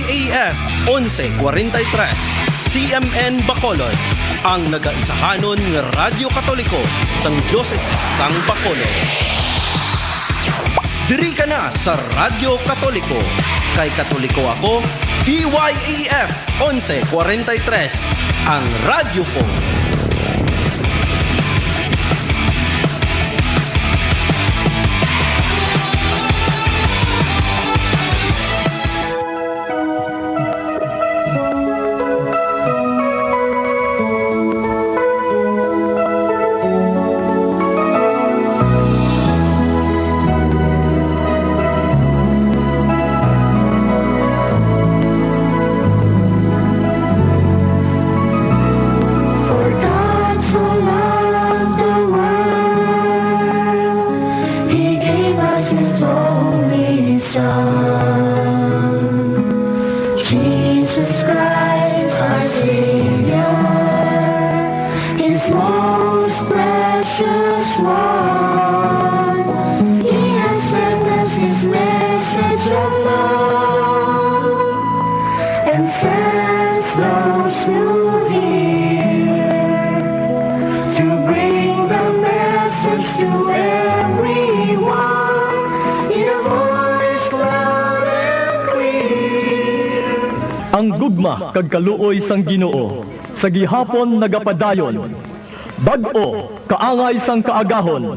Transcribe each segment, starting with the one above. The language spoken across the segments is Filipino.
DYAF 1143 CMN Bacolod, ang nagaisahanon ng Radyo Katoliko sang Diocese sang Bacolod. Diri ka na sa Radyo Katoliko. Kay Katoliko ako, DYAF 1143, ang radyo ko. Jesus Christ, our Savior, His most precious one. He has sent us His message of love and sends those who hear to bring the message to everyone in a voice loud and clear. Ang gugma kag kaluoy sang Ginoo sa gihapon nagapadayon. Bag-o kaangay sang kaagahon.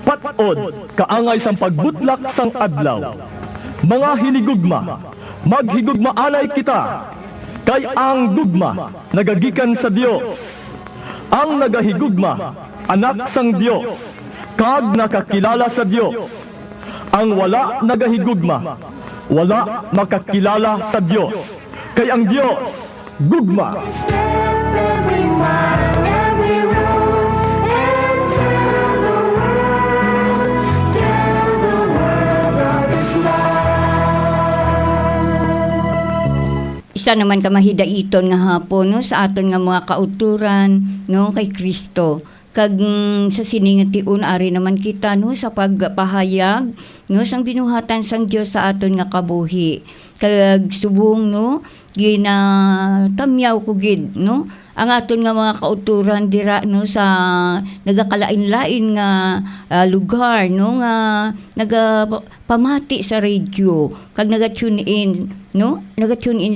Pat-od kaangay sang pagbutlak sang adlaw. Mga hinigugma, maghigugmaanay kita. Kay ang gugma nagagikan sa Dios. Ang nagahigugma anak sang Dios kag nakakilala sa Dios. Ang wala nagahigugma wala makakilala sa Dios. Kay ang Diyos, gugma. Step every mile, every road, and tell the world of His love. Isa naman ka mahidaiton nga hapon no, sa aton nga mga kauturan no, kay Kristo. Kag sa siningatiun ari naman kita no sa pagpahayag no sang binuhatan sang Dios sa aton nga kabuhi. Kag subong no ginatamyaw ko gid no ang aton nga mga kauturan dira no sa nagakalain-lain nga lugar no nga nagapamati sa radio kag naga-tune in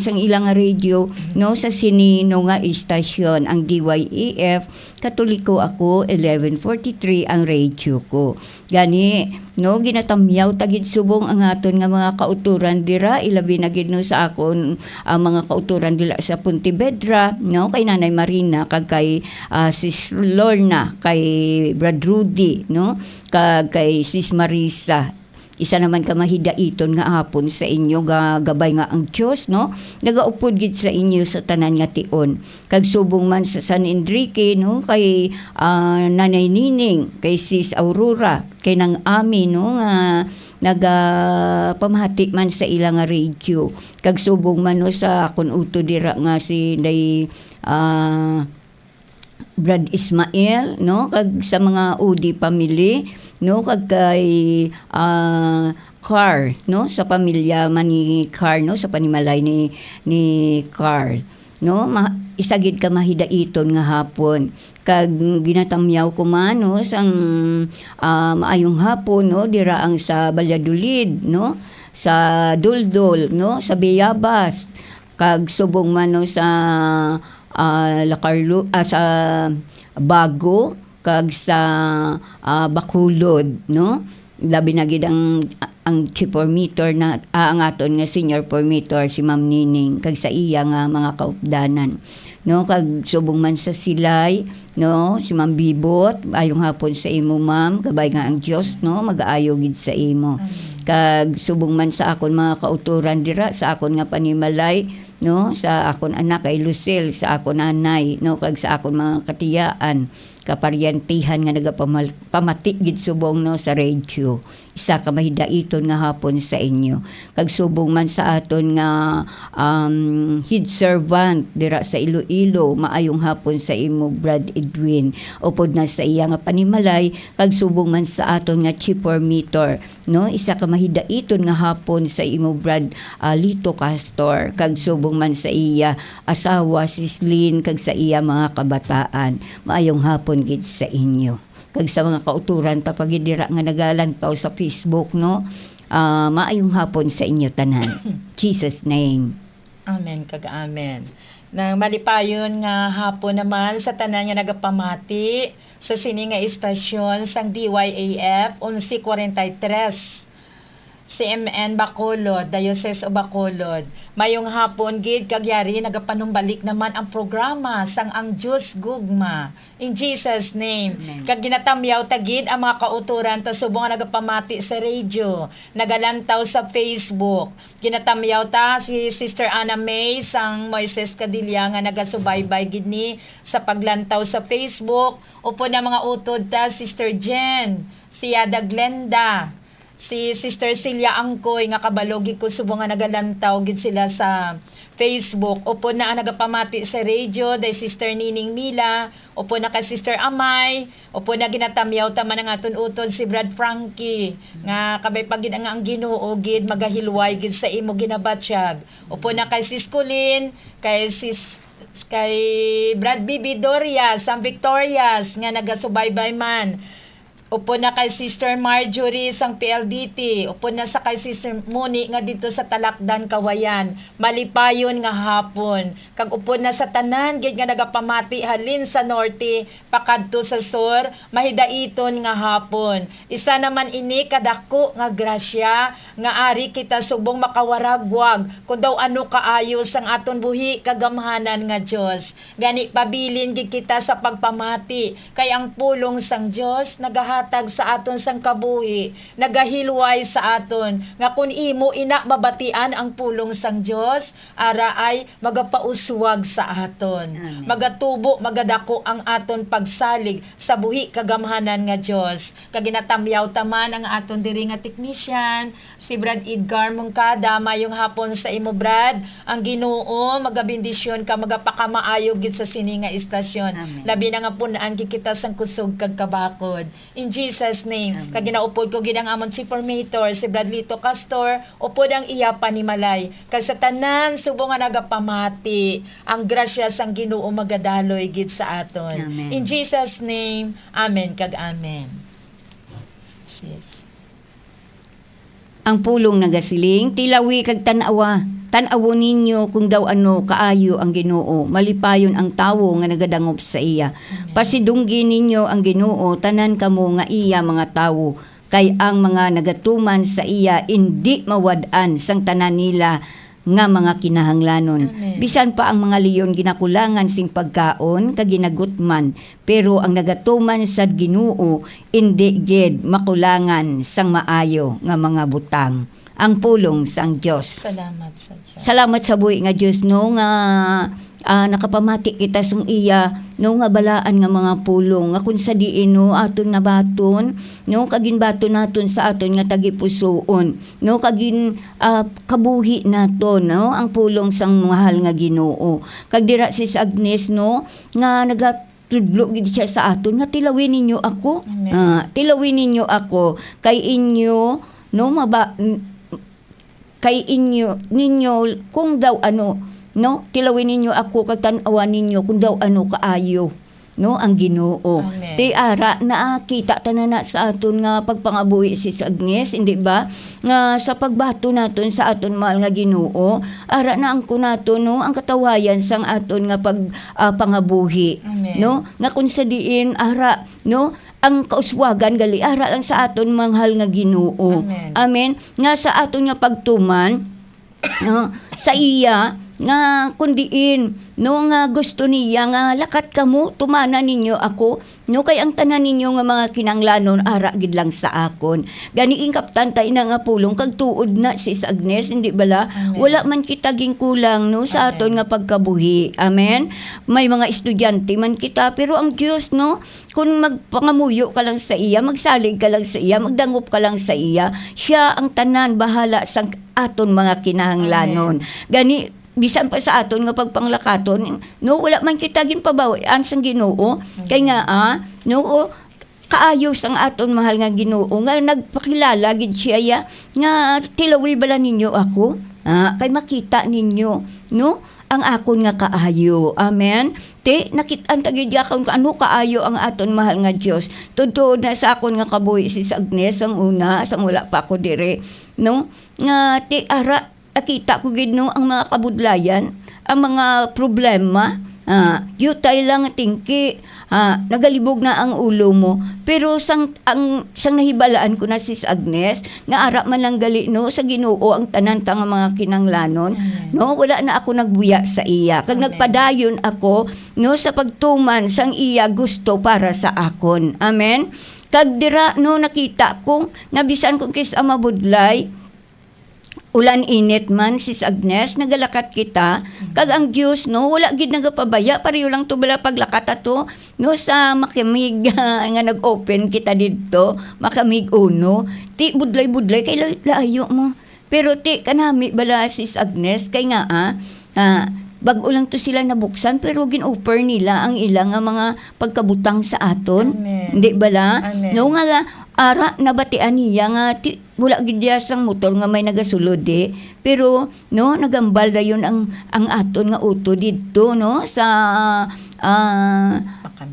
sang ilang nga radio no sa sinino nga istasyon ang DYAF Katoliko ako 1143 ang radio ko gani no ginatamyaw tagid subong ang aton nga mga kauturan dira ilabi na gid no sa akon ang mga kauturan dira sa Pontevedra no kay Nanay Marina kag kay Sis Lorna kay Brad Rudy no kag kay Sis Marisa. Isa naman ka mahidaiton nga hapon sa inyo gabay nga ang Dios no nagaupod gid sa inyo sa tanan nga tion kag subong man sa San Enrique no kay Nanay Nining kay Sis Aurora kay nang Ami no nga nagapamahati man sa ilang nga radio kag subong man no sa akon uto dira nga si Day Brad Ismael no kag sa mga Udi family no kag kay Carl no sa pamilya man ni Carl no sa panimalay ni Carl no isagid ka mahidaiton nga hapon kag ginatamyaw ko man no sang maayong hapon no dira ang sa Valladolid no sa Duldul no sa Bayabas kag subong man no sa sa Bago kag sa Bacolod no labi na gid ang chief formator na ang aton nga senior formator si Ma'am Nining kag sa iya nga mga kaupdanan no kag subong man sa Silay no si Ma'am Bibot ayong hapon sa imo ma'am gabay nga ang Dios no mag-aayo gid sa imo kag subong man sa akon mga kauturan dira sa akon nga panimalay no sa akon anak kay Lucille sa akon nanay no kag sa akon mga katiyaan kaparyantihan nga nagapamati gid subong no sa radio. Isa ka mahidaiton nga hapon sa inyo. Kag subong man sa aton nga head servant dira sa Iloilo, maayong hapon sa imo Brad Edwin. Upod na sa iya nga panimalay, kag subong man sa aton nga chief meter, no? Isa ka mahidaiton nga hapon sa imo Brad Lito Castor, kag subong man sa iya asawa si Slin, kag sa iya mga kabataan. Maayong hapon gid sa inyo. Kag sa mga kauturan tapagidira nga nagalantaw sa Facebook, no? Maayong hapon sa inyo tanan. Jesus name. Amen kag amen. Nang malipayon nga hapon naman sa tanan nga nagapamati sa sini nga istasyon sang DYAF 1143. CMN Bacolod, Diocese of Bacolod. Mayong hapon gid kagyari nagapanumbalik naman ang programa sang ang Diyos gugma. In Jesus name. Amen. Kag ginatamyaw tagid ang mga kauturan ta subong nga nagapamati sa radio, nagalantaw sa Facebook. Ginatamyaw ta si Sister Anna May sang Moises Cadilla nga nagasubaybay gid ni sa paglantaw sa Facebook. Upo na mga utod ta Sister Jen, si Ada Glenda, si Sister Celia Angkoy nga kabalogi ko subong nga nagalantaw gid sila sa Facebook. Upo na ang nagapamati sa radio day Sister Nining Mila, upo na kay Sister Amay, upo na ginatamyaw ta man ang aton utod si Brad Frankie nga kabay pagid ang Ginoo gid magahilway gid sa imo ginabatsyag. Upo na kay Sis Colin, kay Brad Bibi Dorias, San Victorias nga nagasubaybay man. Upo na kay Sister Marjorie sang PLDT. Upo na sa kay Sister Muni nga dito sa Talakdan, Kawayan. Malipayon nga hapon. Kag upo na sa tanan gid nga nagapamati halin sa norte pakadto sa sur, mahidaiton nga hapon. Isa naman ini kadako nga grasya nga ari kita subong makawaragwag kun daw ano kaayo sang aton buhi kagamhanan nga Dios. Gani pabilin gid kita sa pagpamati kay ang pulong sang Dios nagahatag sa aton sang kabuhi, nagahilway sa aton nga kun imo ina mabatian ang pulong sang Dios, ara ay magapauswag sa aton. Amen. Magatubo, magadako ang aton pagsalig sa buhi kagamhanan nga Dios. Kaginatamyaw taman ang aton diri nga technician, si Brad Edgar Mungkada, mayong hapon sa imo Brad. Ang Ginoo magabindisyon ka, magapakamaayo gid sa sini nga istasyon. Amen. Labi na nga punaan gid kita sang kusog kag kabakod. In Jesus name. Amen. Kag ginaupod ko gid ang amon chief formator si Bradlito Castor, upod ang iya panimalay. Kag sa tanan subong nga nagapamati, ang grasya sang Ginoo magadaloy gid sa aton. Amen. In Jesus name. Amen kag amen. Sis. Ang pulong nagasiling, tilawi kag tanawa. Tanawo ninyo kung daw ano kaayo ang Ginoo. Malipayon ang tawo nga nagadangop sa iya. Pasidunggi ninyo ang Ginoo, tanan kamo nga iya mga tawo. Kay ang mga nagatuman sa iya indi mawad-an sang tanan nila nga mga kinahanglanon. Amen. Bisan pa ang mga leyon ginakulangan sing pagkaon kag ginagutman, pero ang nagatuman sa Ginoo indi gid makulangan sang maayo nga mga butang. Ang pulong sang Dios. Salamat sa Dios. Salamat sa buhi nga Dios no nga nakapamati kita sang iya no nga balaan nga mga pulong nga kun sa diin no aton nabaton no kagin baton naton sa aton nga tagipusoon no kagin kabuhi naton no ang pulong sang mahal nga Ginoo. Kag dira si Agnes no nga tudlo gid siya sa aton nga tilawin ninyo ako. Amen. Tilawin ninyo ako kay inyo no kay ninyo kung daw ano no tilawin ninyo ako kag tan-awan ninyo kung daw ano kaayo no ang Ginoo. Amen. Ti ara nakita tanana sa aton nga pagpangabuhi si Agnes, hindi ba? Nga sa pagbato naton sa aton mahal nga Ginoo, ara na ang kunaton no ang katawayan sang aton nga pangabuhi. Amen. No nga kun sa diin ara no ang kauswagan gali ara lang sa aton manghal nga Ginoo. Amen. Amen. Nga sa aton nga pagtuman no sa iya nga kundiin no nga gusto niya nga lakat kamo tumana ninyo ako no kay ang tanan ninyo nga mga kinanglanon ara gid lang sa akon gani ingkaptan tay na nga pulong kag tuod na sis Agnes hindi bala Amen. wala man kita ging kulang no sa aton nga pagkabuhi amen may mga estudyante man kita pero ang Dios no kung magpangamuyo ka lang sa iya magsalig ka lang sa iya magdangop ka lang sa iya siya ang tanan bahala sa aton mga kinahanglanon gani bisan pa sa aton nga pagpanglakaton no wala man kita ginpabawian sang Ginoo kay nga no kaayos ang aton mahal nga Ginoo nga nagpakilala gid siya ya nga tilawi bala ninyo ako kay makita ninyo no ang akon nga kaayo amen ti nakit-an tagid akon ano kaayo ang aton mahal nga Dios tudtod na sa akon nga kabuhi si Agnes ang una sang wala pa ako dire no nga ti ara nakita ko gid no ang mga kabudlayan, ang mga problema, yutay lang tingki, nagalibog na ang ulo mo. Pero sang nahibalaan ko na sis Agnes, nga ara man lang gali no sa Ginoo ang tanan nga mga kinanglanon, no wala na ako nagbuya sa iya. Kag nagpadayon ako no sa pagtuman sang iya gusto para sa akon. Amen. Kag dira no nakita ko nga bisan kung kis mabudlay ulan init man sis Agnes nagalakat kita kag ang Dios no wala gid nagapabaya pareho lang to bala paglakat ato no sa makamig nga nag-open kita didto makamig uno ti budlay kay layo mo pero ti kanami bala sis Agnes kay nga bag-o lang to sila nabuksan pero gin-offer nila ang ilang nga mga pagkabutang sa aton hindi bala no nga ara nabatian niya nga wala gid diya sang motor nga may nagasulod pero no nagambal dayon ang aton nga uto didto no sa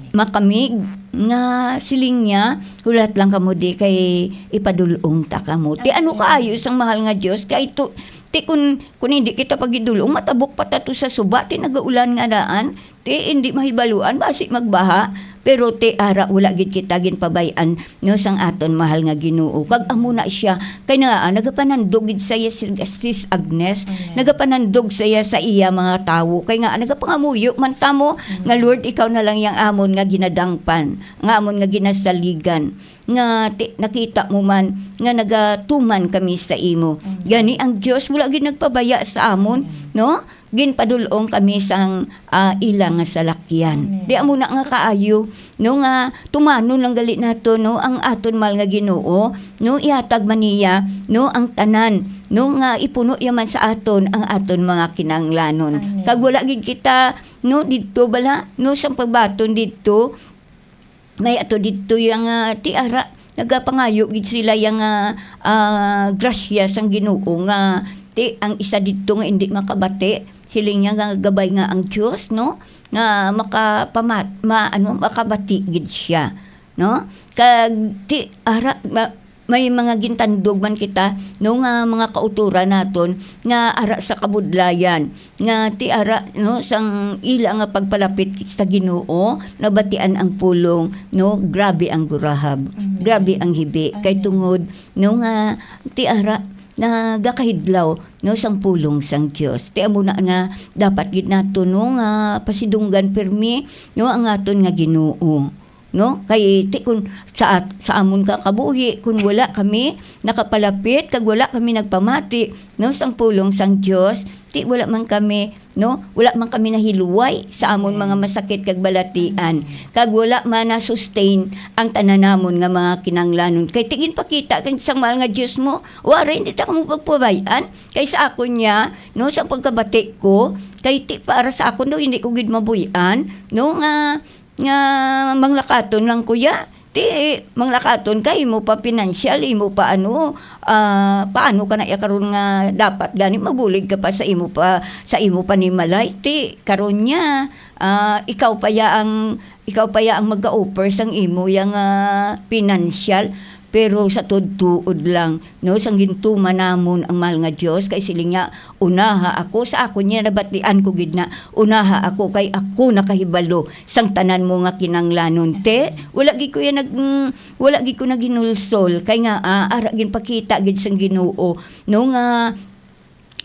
makamig nga siling niya hulat lang kamo di kay ipadulong ta kamo ti ano kaayos ang mahal nga Dios kay to ti kun hindi kita pagidulong matabok pa tato sa suba ti nagaulan nga daan ti hindi mahibaluan basi magbaha pero ti ara wala gid kita ginpabayan no sang aton mahal nga Ginoo kag amo na siya kay nga nagapanandog gid saya sis Agnes nagapanandog saya sa iya mga tawo kay nga nagapangamuyo man tamo nga Lord ikaw na lang yang amon nga ginadangpan nga amon nga ginasaligan nga nakita mo man nga nagatuman kami sa imo gani ang Dios wala gid nagpabaya sa amon no ginpadulong kami sang ilang nga salakyan di amo na nga kaayo no nga tumanon lang gali nato no ang aton mahal nga Ginoo no ihatag man niya no ang tanan no nga ipuno yaman sa aton ang aton mga kinanglanon kag wala gid kita no didto bala no sang pagbaton didto may ato didto yang tiara nagapangayo gid sila yang grasya sang Ginoo nga ti ang isa didto nga hindi makabati siling nga gabay nga ang Dios no nga makabati gid siya no kag ti ara may mga gintandog man kita no nga mga kauturan naton nga ara sa kabudlayan nga ti ara no sang ila nga pagpalapit sa Ginoo nabatian ang pulong no grabe ang gurahab grabe ang hibi kay tungod no nga ti ara nagakahidlaw no sang pulong sang Dios ti amo na nga dapat gid nato no nga pasidunggan permi no ang aton nga Ginoo no kay ti kun sa amon ka kabuhi kun wala kami nakapalapit kag wala kami nagpamati no sang pulong sang Dios ti wala man kami no wala man kami nahiluway sa amon mga masakit kag balatian kag wala man na sustain ang tananamon nga mga kinanglanon kay tigin pakita kay sang mahal nga Dios mo wala hindi ta mo pagpabayan kay sa akon niya no sang pagkabati ko kay ti para sa akon no hindi ko gid mabuyan no nga manglakaton lang kuya ti manglakaton kay mo pa financial imo pa paano ka na karon nga dapat gani mabulig ka pa sa imo pa ni malay ti karon niya ikaw pa ya ang mag-offer sang imo yang financial pero sa tuod lang no sang gintuman namon ang mahal nga Dios kay siling nga unaha ako sa ako niya nabatian ko gid na unaha ako kay ako nakahibalo sang tanan mo nga kinanglanon te wala gid ko naginulsol kay nga ara gin pakita gid sang Ginoo no nga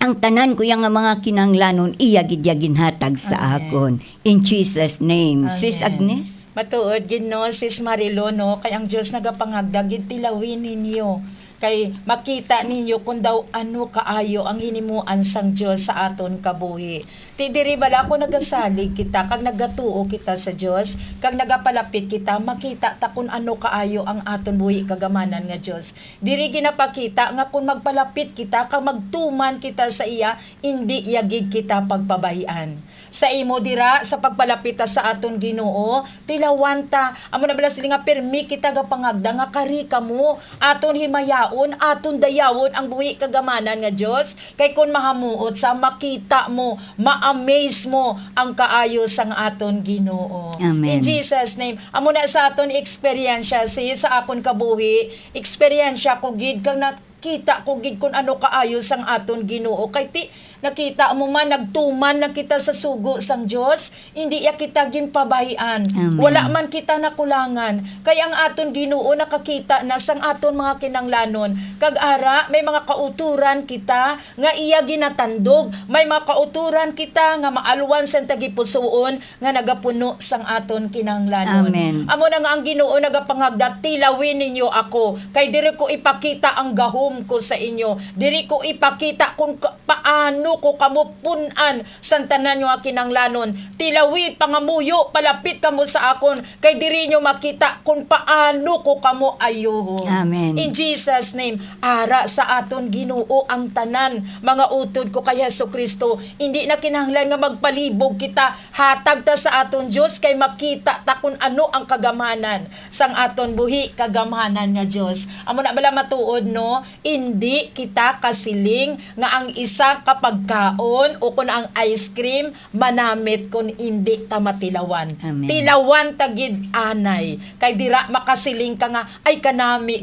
ang tanan ko yang nga mga kinahanglanon iya gid ya ginhatag sa akon. In Jesus name. Sis Agnes? Matuod gid no, Sis Marilo, no, kay ang Dios nagapangagda gid tilawin ninyo. Kay makita ninyo kung daw ano kaayo ang hinimuan sang Dios sa aton kabuhi. Ti diri bala ko nagasalig kita, kag nagatuo kita sa Dios, kag nagapalapit kita, makita ta kung ano kaayo ang aton buhi kagamanan nga Dios. Diri ginapakita nga kung magpalapit kita, kag magtuman kita sa iya, hindi yagig kita pagpabahian. Sa imo dira sa pagpalapit ta sa aton Ginoo, tilawan ta amo na bala sila nga permi kita ga pangagda nga kari kamo aton himayaon, aton dayawon ang buhi kagamanan nga Dios. Kay kun mahamuot sa makita mo, ma-amaze mo ang kaayo sang aton Ginoo. Amen. In Jesus name, amo na sa aton eksperyensya sa akon kabuhi, eksperyensya ko gid kag nakita ko gid kun ano kaayo sang aton Ginoo. Kay ti nakita mo man nagtuman na kita sa sugo sang Dios, hindi ya kita ginpabahian. Amen. Wala man kita nakulangan. Kay ang aton Ginoo nakakita na sang aton mga kinanglanon. Kag ara may mga kauturan kita nga iya ginatandog, may mga kauturan kita nga maalwan sa tagipusoon nga nagapuno sang aton kinanglanon. Amen. Amo na nga ang Ginoo nagapangagda, tilawin ninyo ako. Kay diri ko ipakita ang gahom ko sa inyo. Diri ko ipakita kung paano ko kamo punan sa tanan nyo nga kinanglanon. Tilawi pangamuyo, palapit kamo sa akon, kay diri nyo makita kung paano ko kamo ayuhon. Amen. In Jesus name, ara sa aton Ginoo ang tanan mga utod ko kay Hesukristo. Hindi na kinahanglan nga magpalibog kita, hatag ta sa aton Dios kay makita ta kung ano ang kagamanan sang aton buhi kagamanan nga Dios. Amo na bala matuod no, hindi kita kasiling nga ang isa kapag kaon o kung ang ice cream manamit kung hindi ta matilawan. Amen. Tilawan tagid anay. Kay dira makasiling ka nga ay kanami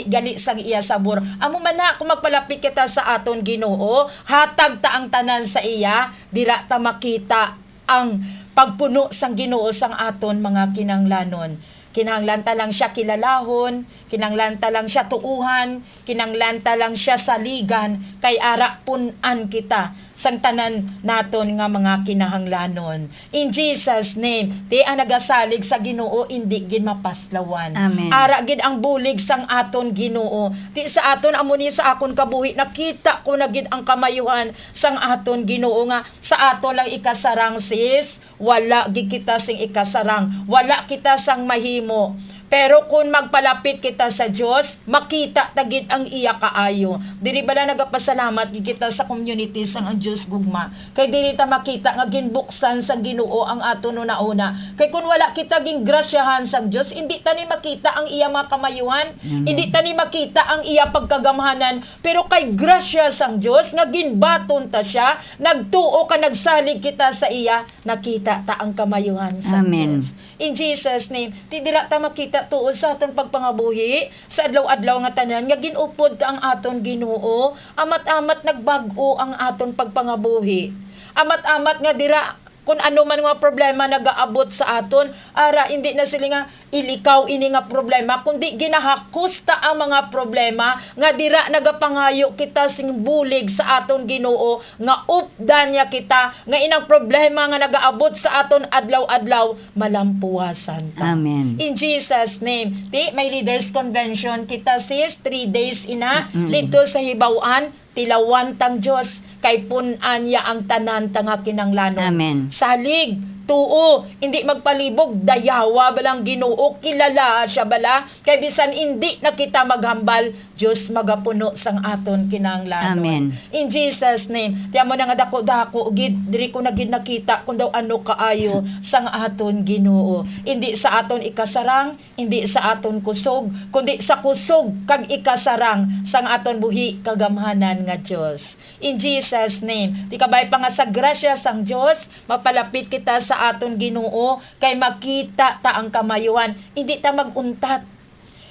gali sang iya sabor. Amo man na kung magpalapit kita sa aton Ginoo, hatag ta ang tanan sa iya, dira ta makita ang pagpuno sang Ginoo sang aton mga kinanglanon. Kinanglanta lang siya kilalahon, kinanglanta lang siya tuuhan, kinanglanta lang siya saligan, kay ara punan kita sang tanan naton nga mga kinahanglanon. In Jesus name, ti ang nagasalig sa Ginoo hindi gid mapaslawan. Amen. Ara gid ang bulig sang aton Ginoo. Ti sa aton amo ni sa akon kabuhi nakita ko na gid ang kamayuhan sang aton Ginoo nga sa aton lang ikasarang sis, wala gid kita sing ikasarang, wala kita sang mahimo. Pero kung magpalapit kita sa Dios, makita tagid ang iya kaayo. Diri bala nagapasalamat gid kita sa community sang ang Dios gugma. Kay diri ta makita nga ginbuksan sang Ginoo ang aton una. Kay kun wala kita ging grasyahan sang Dios, hindi ta ni makita ang iya mga kamayuhan, hindi ta ni makita ang iya pagkagamhanan. Pero kay grasya sang Dios nga ginbaton ta siya, nagtuo ka nagsalig kita sa iya, nakita ta ang kamayuhan sang Amen. Dios. In Jesus name, ti dira ta makita tuod sa aton pagpangabuhi sa adlaw-adlaw nga tanan nga ginupod ta ang aton Ginoo, amat-amat nagbag-o ang aton pagpangabuhi. Amat-amat nga dira kung ano man nga problema nagaabot sa aton, ara hindi na sila nga ilikaw ini nga problema, kundi ginahakos ta ang mga problema nga dira nagapangayo kita sing bulig sa aton Ginoo nga updan niya kita nga inang problema nga nagaabot sa aton adlaw-adlaw malampuasan ta. Amen. In Jesus name. Ti may leaders convention kita sis 3 days ina dito sa Hibaw-an, tilawan tang Dios kay punan ya ang tanan tang kinanglanon. Amen. Salig, tuo, hindi magpalibog, dayawa balang Ginoo, kilala siya bala, kay bisan hindi na kita maghambal, Diyos magapuno sang aton kinanglanon. Amen. In Jesus name, tiyan mo na nga dako-dako, gid, diri ko na gid nakita kung daw ano kaayo sang aton Ginoo. Hindi sa aton ikasarang, hindi sa aton kusog, kundi sa kusog kag ikasarang sang aton buhi kagamhanan nga Diyos. In Jesus name, di kabay pa nga sa grasya sang Diyos, mapalapit kita sa aton Ginoo kay makita ta ang kamayuhan, hindi ta maguntat.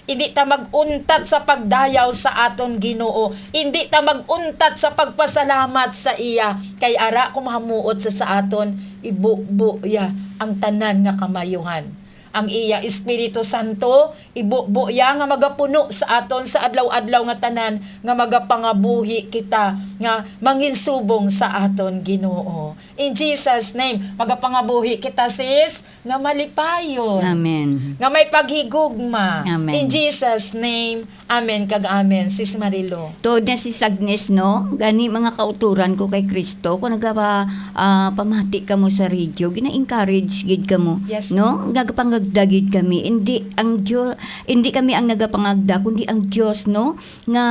Hindi ta maguntat sa pagdayaw sa aton Ginoo. Hindi ta maguntat sa pagpasalamat sa iya. Kay ara kung mahamuot sa aton, ibubuya ang tanan nga kamayuhan. ang iya Espiritu Santo ibubo ya nga magapuno sa aton sa adlaw-adlaw nga tanan nga magapangabuhi kita nga manginsubong sa aton Ginoo. In Jesus name, magapangabuhi kita sis nga malipayon. Amen. Nga may paghigugma. Amen. In Jesus name, amen kag amen sis Marilo. Tuod na si Agnes, no? Gani mga kauturan ko kay Kristo, kung pamati ka mo sa radio, gina-encourage gid ka mo, Yes. no? Nagapangagdagid kami. Hindi kami ang nagapangagda, kundi ang Dios, no? Nga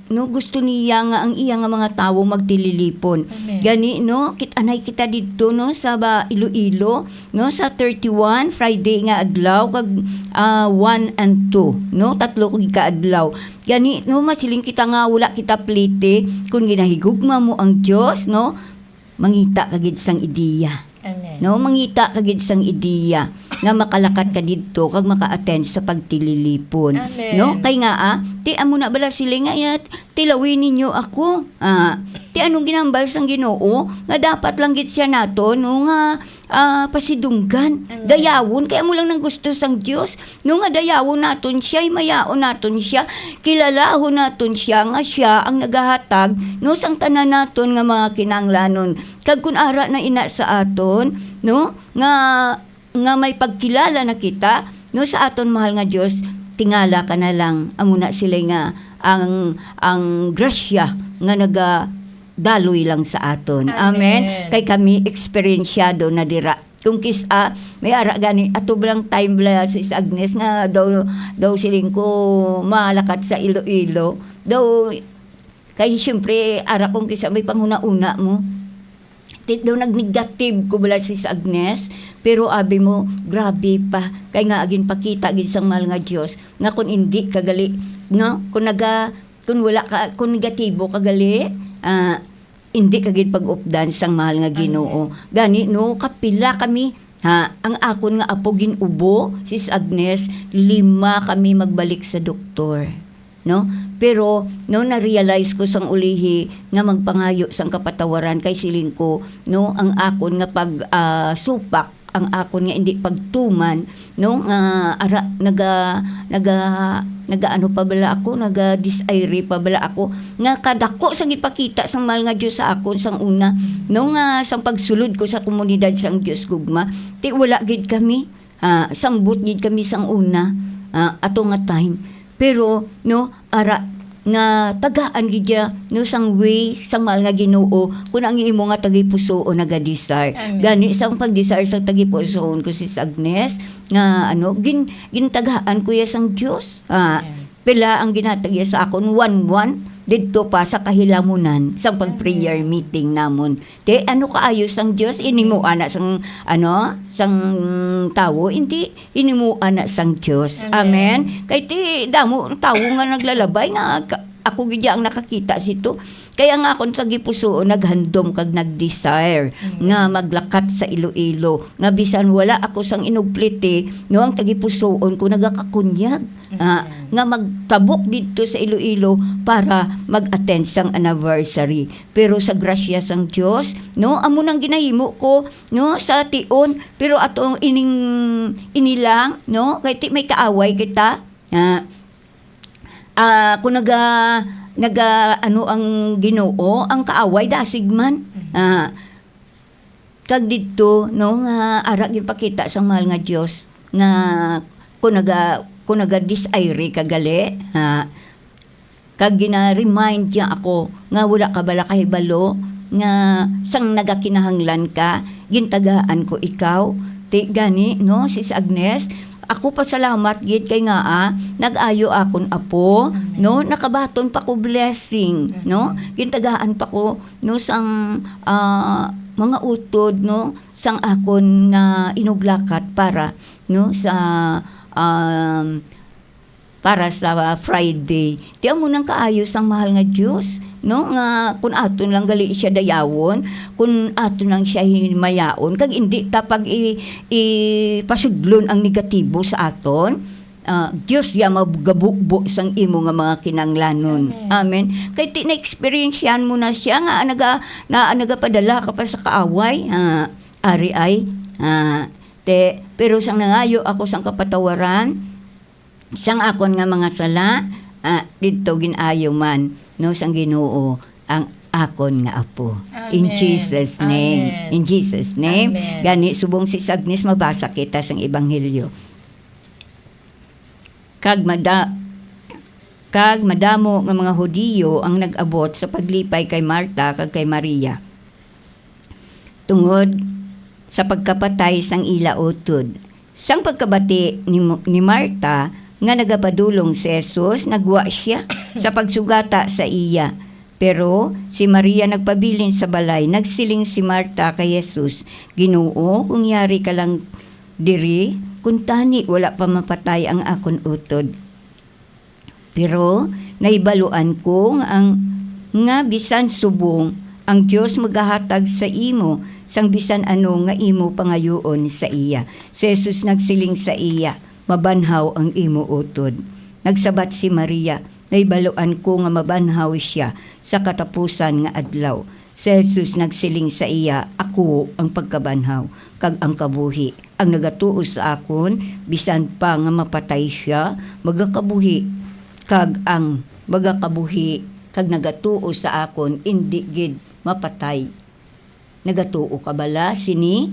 no, gusto niya nga ang iya nga mga tawo magtililipon. Amen. Gani, no? Anay kita dito, no? Sa Iloilo, no? Sa 31, Friday nga adlaw, kag 1 and 2, no? Tatlo kong kaadlaw. Gani, no? Masiling kita nga, wala kita plite, kung ginahigugma mo ang Diyos, no? Mangita kagid sang ideya. Amen. No, mangita kagid sang ideya nga makalakat ka didto kag maka-attend sa pagtililipon. Amen. No, kay nga ti amo na bala sila nga tilawin ninyo ako. Ti anong ginambal sang Ginoo nga dapat lang gid siya nato no nga pasidunggan. Amen. Dayawon kay amo lang nang gusto sang Dios no nga dayawon naton siya, mayaon naton siya, kilalahon naton siya nga siya ang nagahatag no sang tanan naton nga mga kinahanglanon. Kag kun ara na ina sa aton no nga may pagkilala na kita no sa aton mahal nga Dios, tingala ka na lang amo na sila nga ang grasya nga daloy lang sa aton. Amen. Amen. Kay kami eksperyensyado na dira. Kung may ara gani ato lang time bla si Agnes nga daw siling ko malakat sa Iloilo. Daw kay syempre ara kung kisa may panghuna-una mo. Daw nag-negative ko bala si Agnes, pero abi mo grabe pa kay nga agin pakita gid sang mahal nga Dios nga kung hindi kagali no kung wala ka kung negatibo kagali hindi kagid pag-updan sang mahal nga Ginoo. Gani no kapila kami ang akon nga apo ginubo sis Agnes, 5 kami magbalik sa doktor. No? Pero no na-realize ko sang ulihi nga magpangayo sang kapatawaran kay siling ko no ang akon nga pag supak ang akon nga hindi pagtuman no ara naga ano pa bala ako naga-desire pa bala ako nga kadako sang ipakita sang mahal nga Dios sa akon sang una no nga sang pagsulod ko sa komunidad sang Dios gugma ti wala gid kami sambot gid kami sang una ato nga time. Pero no ara nga tagaan gidya no sang way sang mahal nga Ginoo kun ang imo nga tagipuso o naga-desire. Amen. Gani sang pag-desire sa tagipuso ko si Agnes nga gintagaan ko ya sang Dios. Pila ang ginatagya sa akon 1-1 didto pa sa kahilamunan sang pag-prayer meeting namon. Te ano kaayo sang Dios inimo ana sang sang tawo hindi inimo ana sang Dios. Amen. Kay ti damo tawo nga naglalabay nga ako gidya ang nakakita sito. Kaya nga akong sa gipuso naghandom kag nagdesire nga maglakat sa Iloilo. Nga bisan wala ako sang inugplite no ang tagipusoon ko nagakakunyag. Nga magtabok dito sa Iloilo para mag-attend sang anniversary. Pero sa grasya sang Dios, no, amo nang ginahimo ko, no, sa tion, pero atong inilang, no, kay may kaaway kita. Kung ano ang Ginoo, ang kaaway dasig man. Kag dito no nga ara gyud pakita sang mahal nga Dios nga kung naga-desire kagali kag gina-remind niya ako nga wala ka bala kahibalo nga sang nagakinahanglan ka gintagaan ko ikaw ti gani no sis Agnes. Ako pasalamat gid kay nga nag-ayo akon apo no nakabaton pa ko blessing no gintagaan pa ko no sang mga utod no sang akon na inuglakat para no sa Friday. Ti amo nang kaayos ang mahal nga Dios no nga kun aton lang gali siya dayawon kun aton lang siya himayaon kag hindi tapag ipasudlon ang negatibo sa aton Dios ya magabukbo sang imo nga mga kinanglanon. Amen. Kay ti na-experiencean mo na siya nga nagapadala ka pa sa kaaway ari ay pero sang nangayo ako sang kapatawaran, sang akon nga mga sala, dito ginayo man, no, sang Ginoo, ang akon nga apo. In Amen. Jesus' name. Amen. In Jesus' name. Amen. Gani, subong si Agnes, mabasa kita sang Ebanghelyo. Kag madamo nga mga Hudiyo ang nag-abot sa paglipay kay Marta kag kay Maria. Tungod sa pagkapatay sang ila utod. Sang pagkabati ni Marta nga nagapadulong si Jesus, nagwa siya sa pagsugata sa iya. Pero si Maria nagpabilin sa balay, nagsiling si Marta kay Jesus, Ginoo, kung yari ka lang diri, kung tani wala pa mapatay ang akon utod. Pero naibaluan ko nga bisan subong ang Dios magahatag sa imo sang bisan ano nga imo pangayoon sa iya. Si Jesus nagsiling sa iya, mabanhaw ang imo utod. Nagsabat si Maria, naibaluan ko nga mabanhaw siya sa katapusan nga adlaw. Si Jesus nagsiling sa iya, ako ang pagkabanhaw, kag ang kabuhi. Ang nagatuo sa akon, bisan pa nga mapatay siya, magakabuhi. Kag ang magakabuhi, kag nagatuo sa akon, indi gid mapatay. Nagatuo ka bala, sini?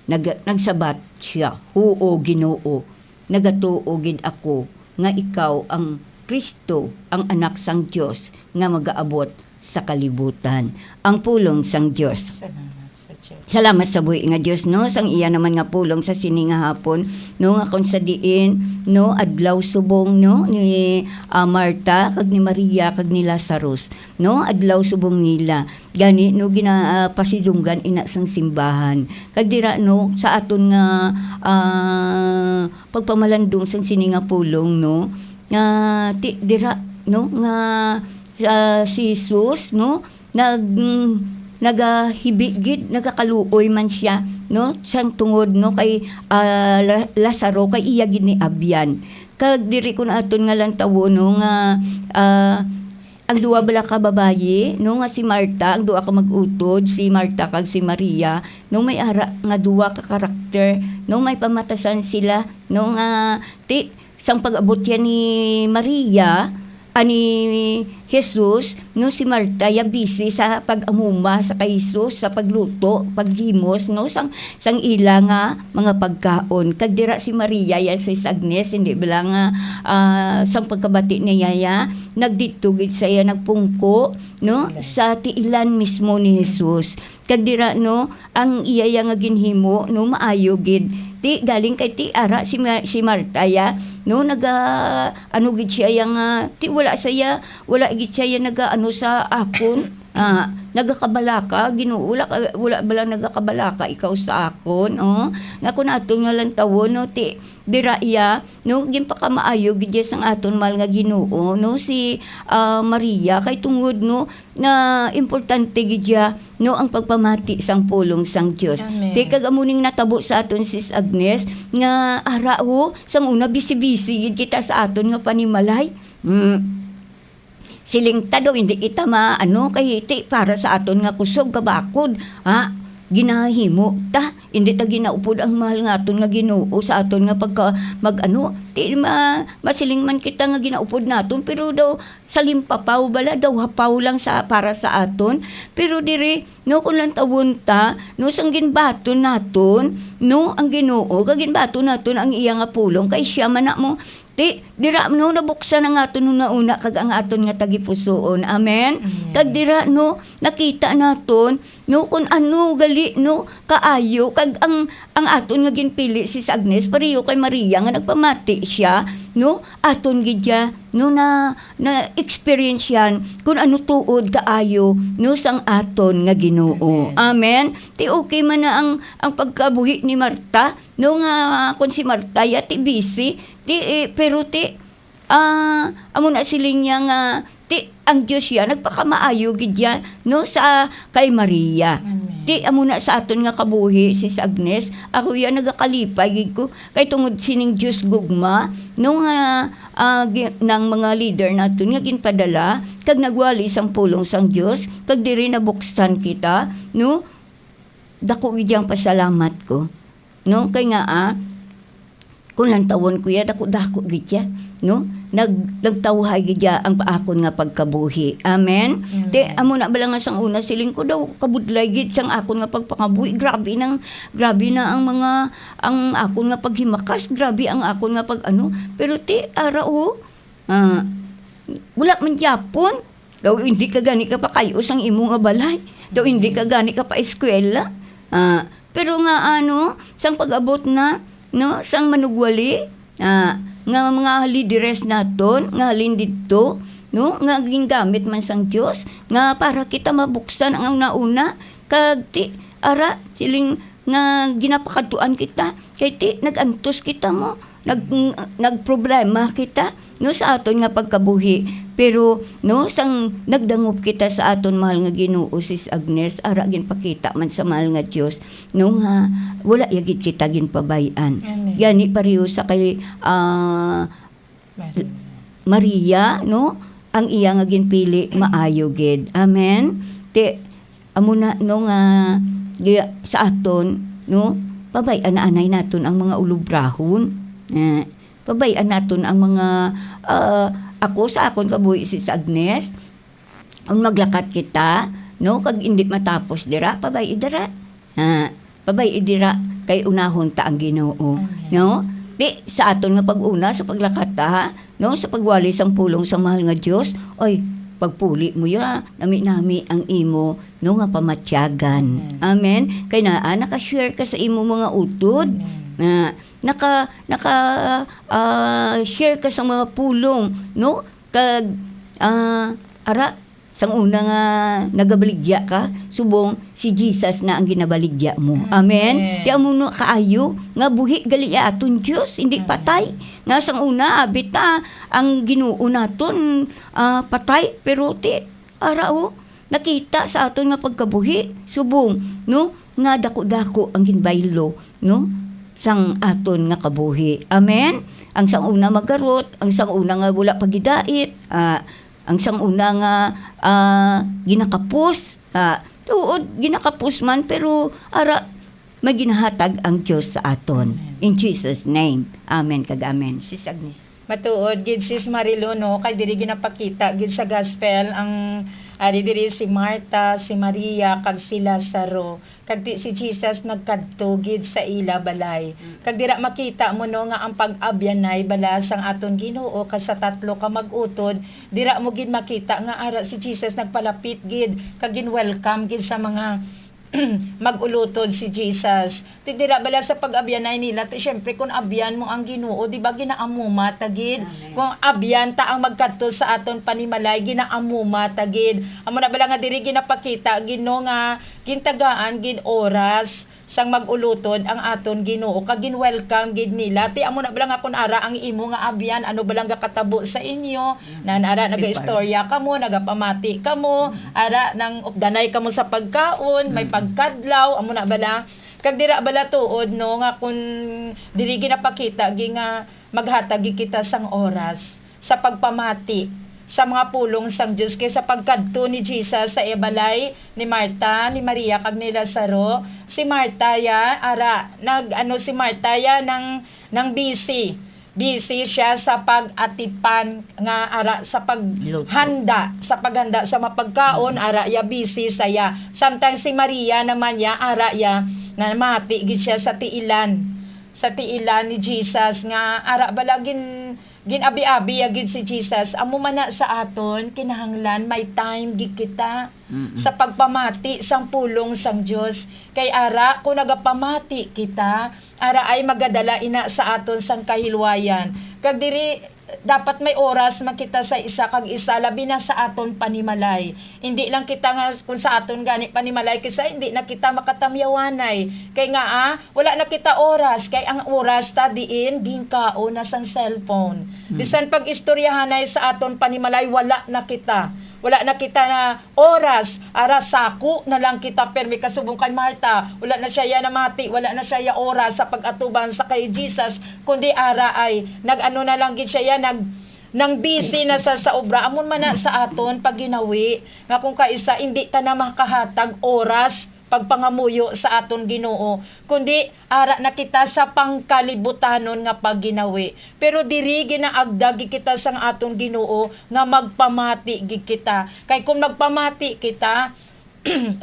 Nagsabat siya, huo Ginoo, nagatuo gid ako, nga ikaw ang Kristo, ang anak sang Dios nga magaabot sa kalibutan. Ang pulong sang Dios. Salamat sa Diyos. Salamat sa buhi nga Dios, no, sang iya naman nga pulong sa sini nga hapon, no, nga kon sa diin, no, adlaw subong, no, ni Marta kag ni Maria kag ni Lazarus, no, adlaw subong nila. Gani no ginapasidunggan ina sang simbahan. Kag dira no sa aton nga pagpamalandong sang sini nga pulong, no, dira no nga si Jesus, no, nagahibigid, nagakaluoy man siya, no, sang tungod, no, kay Lazaro, kay iya gid ni abyan. Kag diri ko na aton nga lang tawo, no, nga ang duwa bala ka babayi, no, nga si Marta, ang duwa ka mag-utod, si Marta kag si Maria, no, may ara nga duwa ka karakter, no, may pamatasan sila, no, nga sang pag-abot yan ni Maria, ani Jesus, no, si Marta ya busy sa pag-amuma sa kay Jesus, sa pagluto, paghimos, no, sang ila nga mga pagkaon. Kag dira si Maria ya si Agnes, hindi bala nga sang pagkabati niya ya nagditugid sa iya, nagpungko, no, sa tiilan mismo ni Jesus. Kag dira no ang iya ya nga ginhimo, no, maayo gid. Galing kay ara si Marta ya, no, ano gid siya yang wala gid siya naga sa akon, nagakabalaka Ginoo, wala bala nagakabalaka ikaw sa akon, nga kun aton nga lang tawo, no, dira iya, no, ginpakamaayo gid sang aton mahal nga Ginoo, no, si Maria, kay tungod no na importante gid ya, no, ang pagpamati sang pulong sang Dios. Kag amuning natabo sa aton sis Agnes nga arao sang una bisi-bisi gid kita sa aton nga panimalay. Siling tado hindi kita kay para sa aton nga kusog kabakod, ginahimo ta, hindi ta ginaupod ang mahal nga aton nga Ginoo sa aton nga pagka masiling man kita nga ginaupod naton, pero daw salimpapaw bala, daw hapaw lang para sa aton. Pero diri no kun lang tawon ta, no, sang ginbaton naton, no, ang Ginoo kag ginbaton naton ang iya nga pulong, kay siya man na mo dira no nabuksan ang aton na una kag ang aton nga tagipusoon. Amen. Kag dira no nakita naton no kun ano gali no kaayo kag ang aton nga ginpili si Agnes pareho kay Maria nga nagpamati siya, no, aton gid ya no na experience yan kun ano tuod kaayo no sang aton nga Ginoo. Amen. Okay man na ang pagkabuhi ni Marta, no, nga kun si Marta ya busy, pero amo na siling niya nga ang Dios ya nagpakamaayo gid ya no sa kay Maria. Amo na sa aton nga kabuhi sis Agnes, ako ya nagakalipay gid ko kay tungod sining Dios gugma no nga ng mga leader naton nga ginpadala kag nagwali sang pulong sang Dios kag diri nabuksan kita, no, dako gid yang pasalamat ko. no kay nga kung lang tawon ko ya dako gid ya no nagtawhay gid ya ang paakon nga pagkabuhi. Amen. Te amo na bala nga sang una siling ko daw kabudlay gid sang akon nga pagpakabuhi. Grabe na ang mga ang akon nga paghimakas, grabe ang akon nga pag pero te ara wala man gyapon. Daw hindi ka gani ka pa kayo sang imo nga balay. Daw hindi ka gani ka pa eskwela. Pero nga sang pag-abot na no sang manugwali nga mga lidires naton nga halin didto no nga gingamit man sang Dios nga para kita mabuksan ang nauna kag ti ara siling nga ginapakatuan kita kay ti nagantos kita mo nagproblema kita no sa aton nga pagkabuhi pero no sang nagdangop kita sa aton mahal nga Ginoo Sis Agnes ara ginpakita man sa mahal nga Dios no nga wala yagid kita ginpabayan. Gani pareho sa kay Maria no ang iya nga ginpili maayo gid. Amen. Te amo na no nga sa aton no pabayan na anay naton ang mga ulubrahon. Pabayan naton ang mga ako sa akon kabuhi Sis Agnes ang maglakat kita no kag hindi matapos dira pabay dira pabay dira kay unahon ta ang Ginoo no di sa aton nga pag-una sa paglakat no sa pagwali sang pulong sa mahal nga Dios oy pagpuli mo ya nami ang imo no nga pamatyagan. Amen. Kay naka-share ka sa imo mga utod share ka sa mga pulong no kag ara sang una nga nagabaligya ka subong si Jesus na ang ginabaligya mo. Amen. Di amo no kaayo nga buhi gali aton Dios hindi patay nga sang una abit ang Ginoo naton patay pero ti ara nakita sa aton nga pagkabuhi subong no nga dako-dako ang ginbaylo no sang aton nga kabuhi. Amen. Ang sang una magarot, ang sang una nga wala pagidait, ang sang una nga ginakapos, tuod ginakapos man pero ara maginahatag ang Dios sa aton. In Jesus name. Amen kag amen. Sis Agnes. Matuod gid Sis Marilu no kay diri ginapakita gid sa gospel ang diri si Marta, si Maria kag si Lazaro kag si Jesus nagkadto gid sa ila balay. Kag dira makita mo no nga ang pag-abyanay bala sang aton Ginoo kas sa tatlo ka mag-utod dira mo gid makita nga ara si Jesus nagpalapit gid kag gin-welcome gid sa mga mag-ulutod si Jesus. Ti dira bala sa pag-abyanay nila, ti syempre kung abyan mo ang Ginoo, di ba ginaamuma tagid? Kung abyan ta ang magkadto sa aton panimalay, ginaamuma tagid. Amo na bala nga diri ginapakita Ginoo nga gintagaan gid oras sang mag-ulutod ang aton Ginoo kag gin-welcome gid nila. Ti amo na bala nga kun ara ang imo nga abyan, ano bala nga katabo sa inyo? Nan ara naga-istorya kamo, nagapamati kamo, ara nang updanay kamo sa pagkaon, may pagkadlaw amo na bala kag dira bala tuod no nga kun diri ginapakita gi nga maghatag kita sang oras sa pagpamati sa mga pulong sang Dios kay sa pagkadto ni Jesus sa ibalay ni Marta, ni Maria kag ni Lazaro. Si Marta ya ara si Marta ya nang busy siya sa pag-atipan nga ara sa paghanda sa mapagkaon ara ya busy saya. Sometimes si Maria naman ya ara ya namati gid siya sa tiilan ni Jesus nga ara balagin ginabi-abi agid si Jesus. Amo man na sa aton kinahanglan may time gid kita sa pagpamati sang pulong sang Dios. Kay ara kung nagapamati kita, ara ay magadala ina sa aton sang kahilwayan. Kag diri dapat may oras makita sa isa kag isa labi na sa aton panimalay. Hindi lang kita nga kung sa aton gani panimalay kasi hindi na kita makatamyawanay. Kay nga wala na kita oras kay ang oras ta diin ginkaon na sang cellphone. Bisan pag istoryahanay sa aton panimalay wala na kita na oras ara sako na lang kita permi kasubong kay Marta wala na siya ya namati wala na siya ya oras sa pag-atuban sa kay Jesus kundi ara ay nag-ano na lang gid siya ya nang busy na sa obra amon man na sa aton pag ginawi nga kung kaisa hindi ta na makahatag oras pagpangamuyo sa aton Ginoo, kundi ara na kita sa pangkalibutanon nga pagginawi. Pero diri ginaagdag kita sang aton Ginoo nga magpamati gid kita. Kay kung magpamati kita,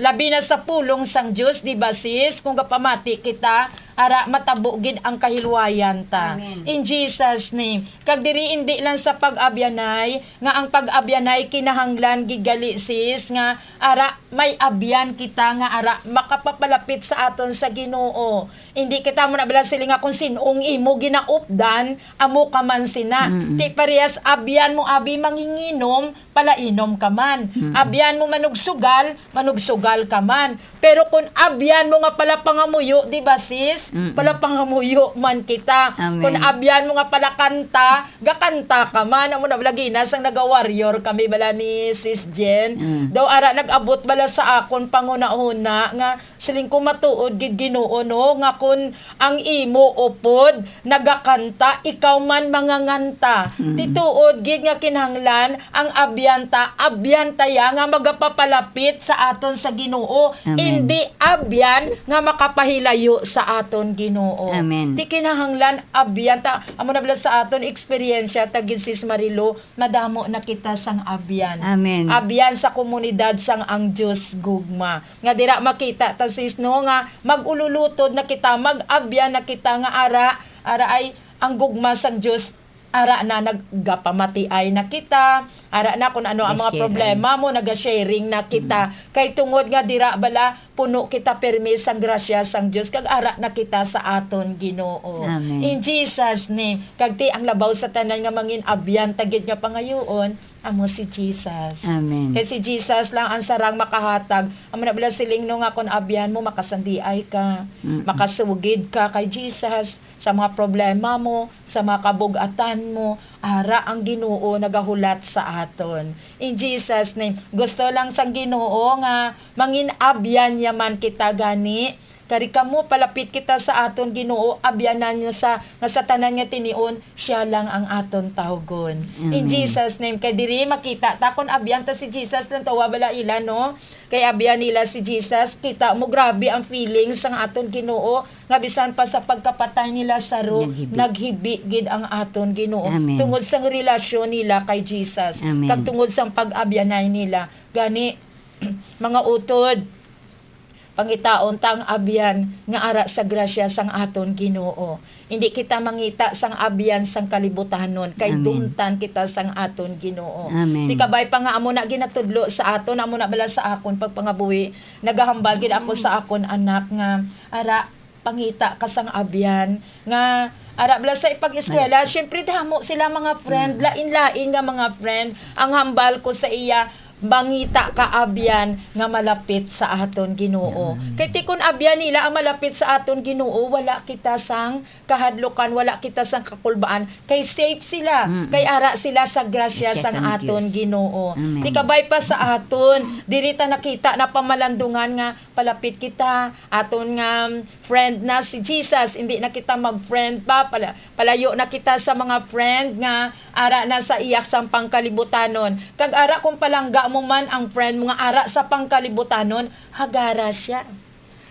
labi na sa pulong sang Dios, di ba sis? Kung gapamati kita, ara matabo gid ang kahilwayan ta. Amen. In Jesus name. Kag diri indi lang sa pag-abyanay, nga ang pag-abyanay kinahanglan gigali sis nga ara may abyan kita nga ara makapapalapit sa aton sa Ginoo. Hindi kita mo nabala sila nga kung sinong imo ginaupdan, amo ka man sina. Ti parehas abyan mo abi manginginom, palainom ka man. Abyan mo manugsugal, manugsugal ka man. Pero kung abyan mo nga pala pangamuyo, di ba sis? Pala pangamuyo man kita. Amen. Kung abyan mo nga pala kanta, gakanta ka man. Amo na balaginas ang naga-warrior kami bala ni Sis Jen. Daw ara nag-abot bala sa akon panguna-una nga siling ko matuod gid Ginoo no nga kun ang imo upod nagakanta, ikaw man manganganta. Tituod gid nga kinahanglan ang abyanta ya nga magapapalapit sa aton sa Ginoo. Amen. Hindi abyan nga makapahilayo sa aton Ginoo. Amen. Ti kinahanglan abyanta amo na bala sa aton eksperyensya tagid sis Marilo, madamo na kita sang abyan. Amen. Abyan sa komunidad sang ang Dios gugma. Nga dira makita ta sis no nga magululutod na kita, mag-abyan na kita nga ara ay ang gugma sang Dios. Ara na naggapamatiay na kita, ara na kung ano ang mga Nag-sharing. problema mo, nag-sharing na kita. Kay tungod nga dira bala puno kita permi sang grasya sang Dios kag ara na kita sa aton Ginoo. Amen. In Jesus name, kag ti ang labaw sa tanan nga mangin abyan tagid nga pangayoon, amo si Jesus. Amen. Kay si Jesus lang ang sarang makahatag. Amo na bala siling no nga kun abyan mo makasandiay ka, makasugid ka kay Jesus sa mga problema mo, sa mga kabug-atan mo, ara ang Ginoo nagahulat sa aton. In Jesus name, gusto lang sang Ginoo nga mangin abyan yaman kita gani. Kari kamo palapit kita sa aton Ginoo, abyanan nyo sa nga sa tanan nga tinion, siya lang ang aton tawgon. In Jesus name, kay diri makita ta kun abyan ta si Jesus lang tawa bala ila no. Kay abyan nila si Jesus, kita mo grabe ang feelings sang aton Ginoo nga bisan pa sa pagkapatay nila sa naghibi gid ang aton Ginoo Amen. tungod sang relasyon nila kay Jesus. Amen. Kag tungod sang pag-abyanay nila. Gani mga utod, pangitaon tang abyan nga ara sa grasya sang aton Ginoo. Hindi kita mangita sang abyan sang kalibutanon kay Amen. duntan kita sang aton Ginoo. Amen. Ti kabay pa nga amo na ginatudlo sa aton, amo na bala sa akon pagpangabuhi, nagahambal gid ako sa akon anak nga ara pangita ka sang abyan nga ara bala sa ipag-eskwela, syempre damo sila mga friend, lain-lain nga mga friend. Ang hambal ko sa iya, bangita ka abyan nga malapit sa aton Ginoo. Kay ti kun abyan nila ang malapit sa aton Ginoo, wala kita sang kahadlukan, wala kita sang kakulbaan, kay safe sila. Kay ara sila sa grasya Grasya sang sang aton Diyos. Ginoo. Amen. Ti kabay pa sa aton, diri ta nakita na pamalandungan nga palapit kita aton nga friend na si Jesus. Hindi na kita mag-friend pa, palayo na kita sa mga friend nga ara na sa iyak sang pangkalibutanon. Kag ara kung palangga mo man ang friend mo nga ara sa pangkalibutanon, hagara siya.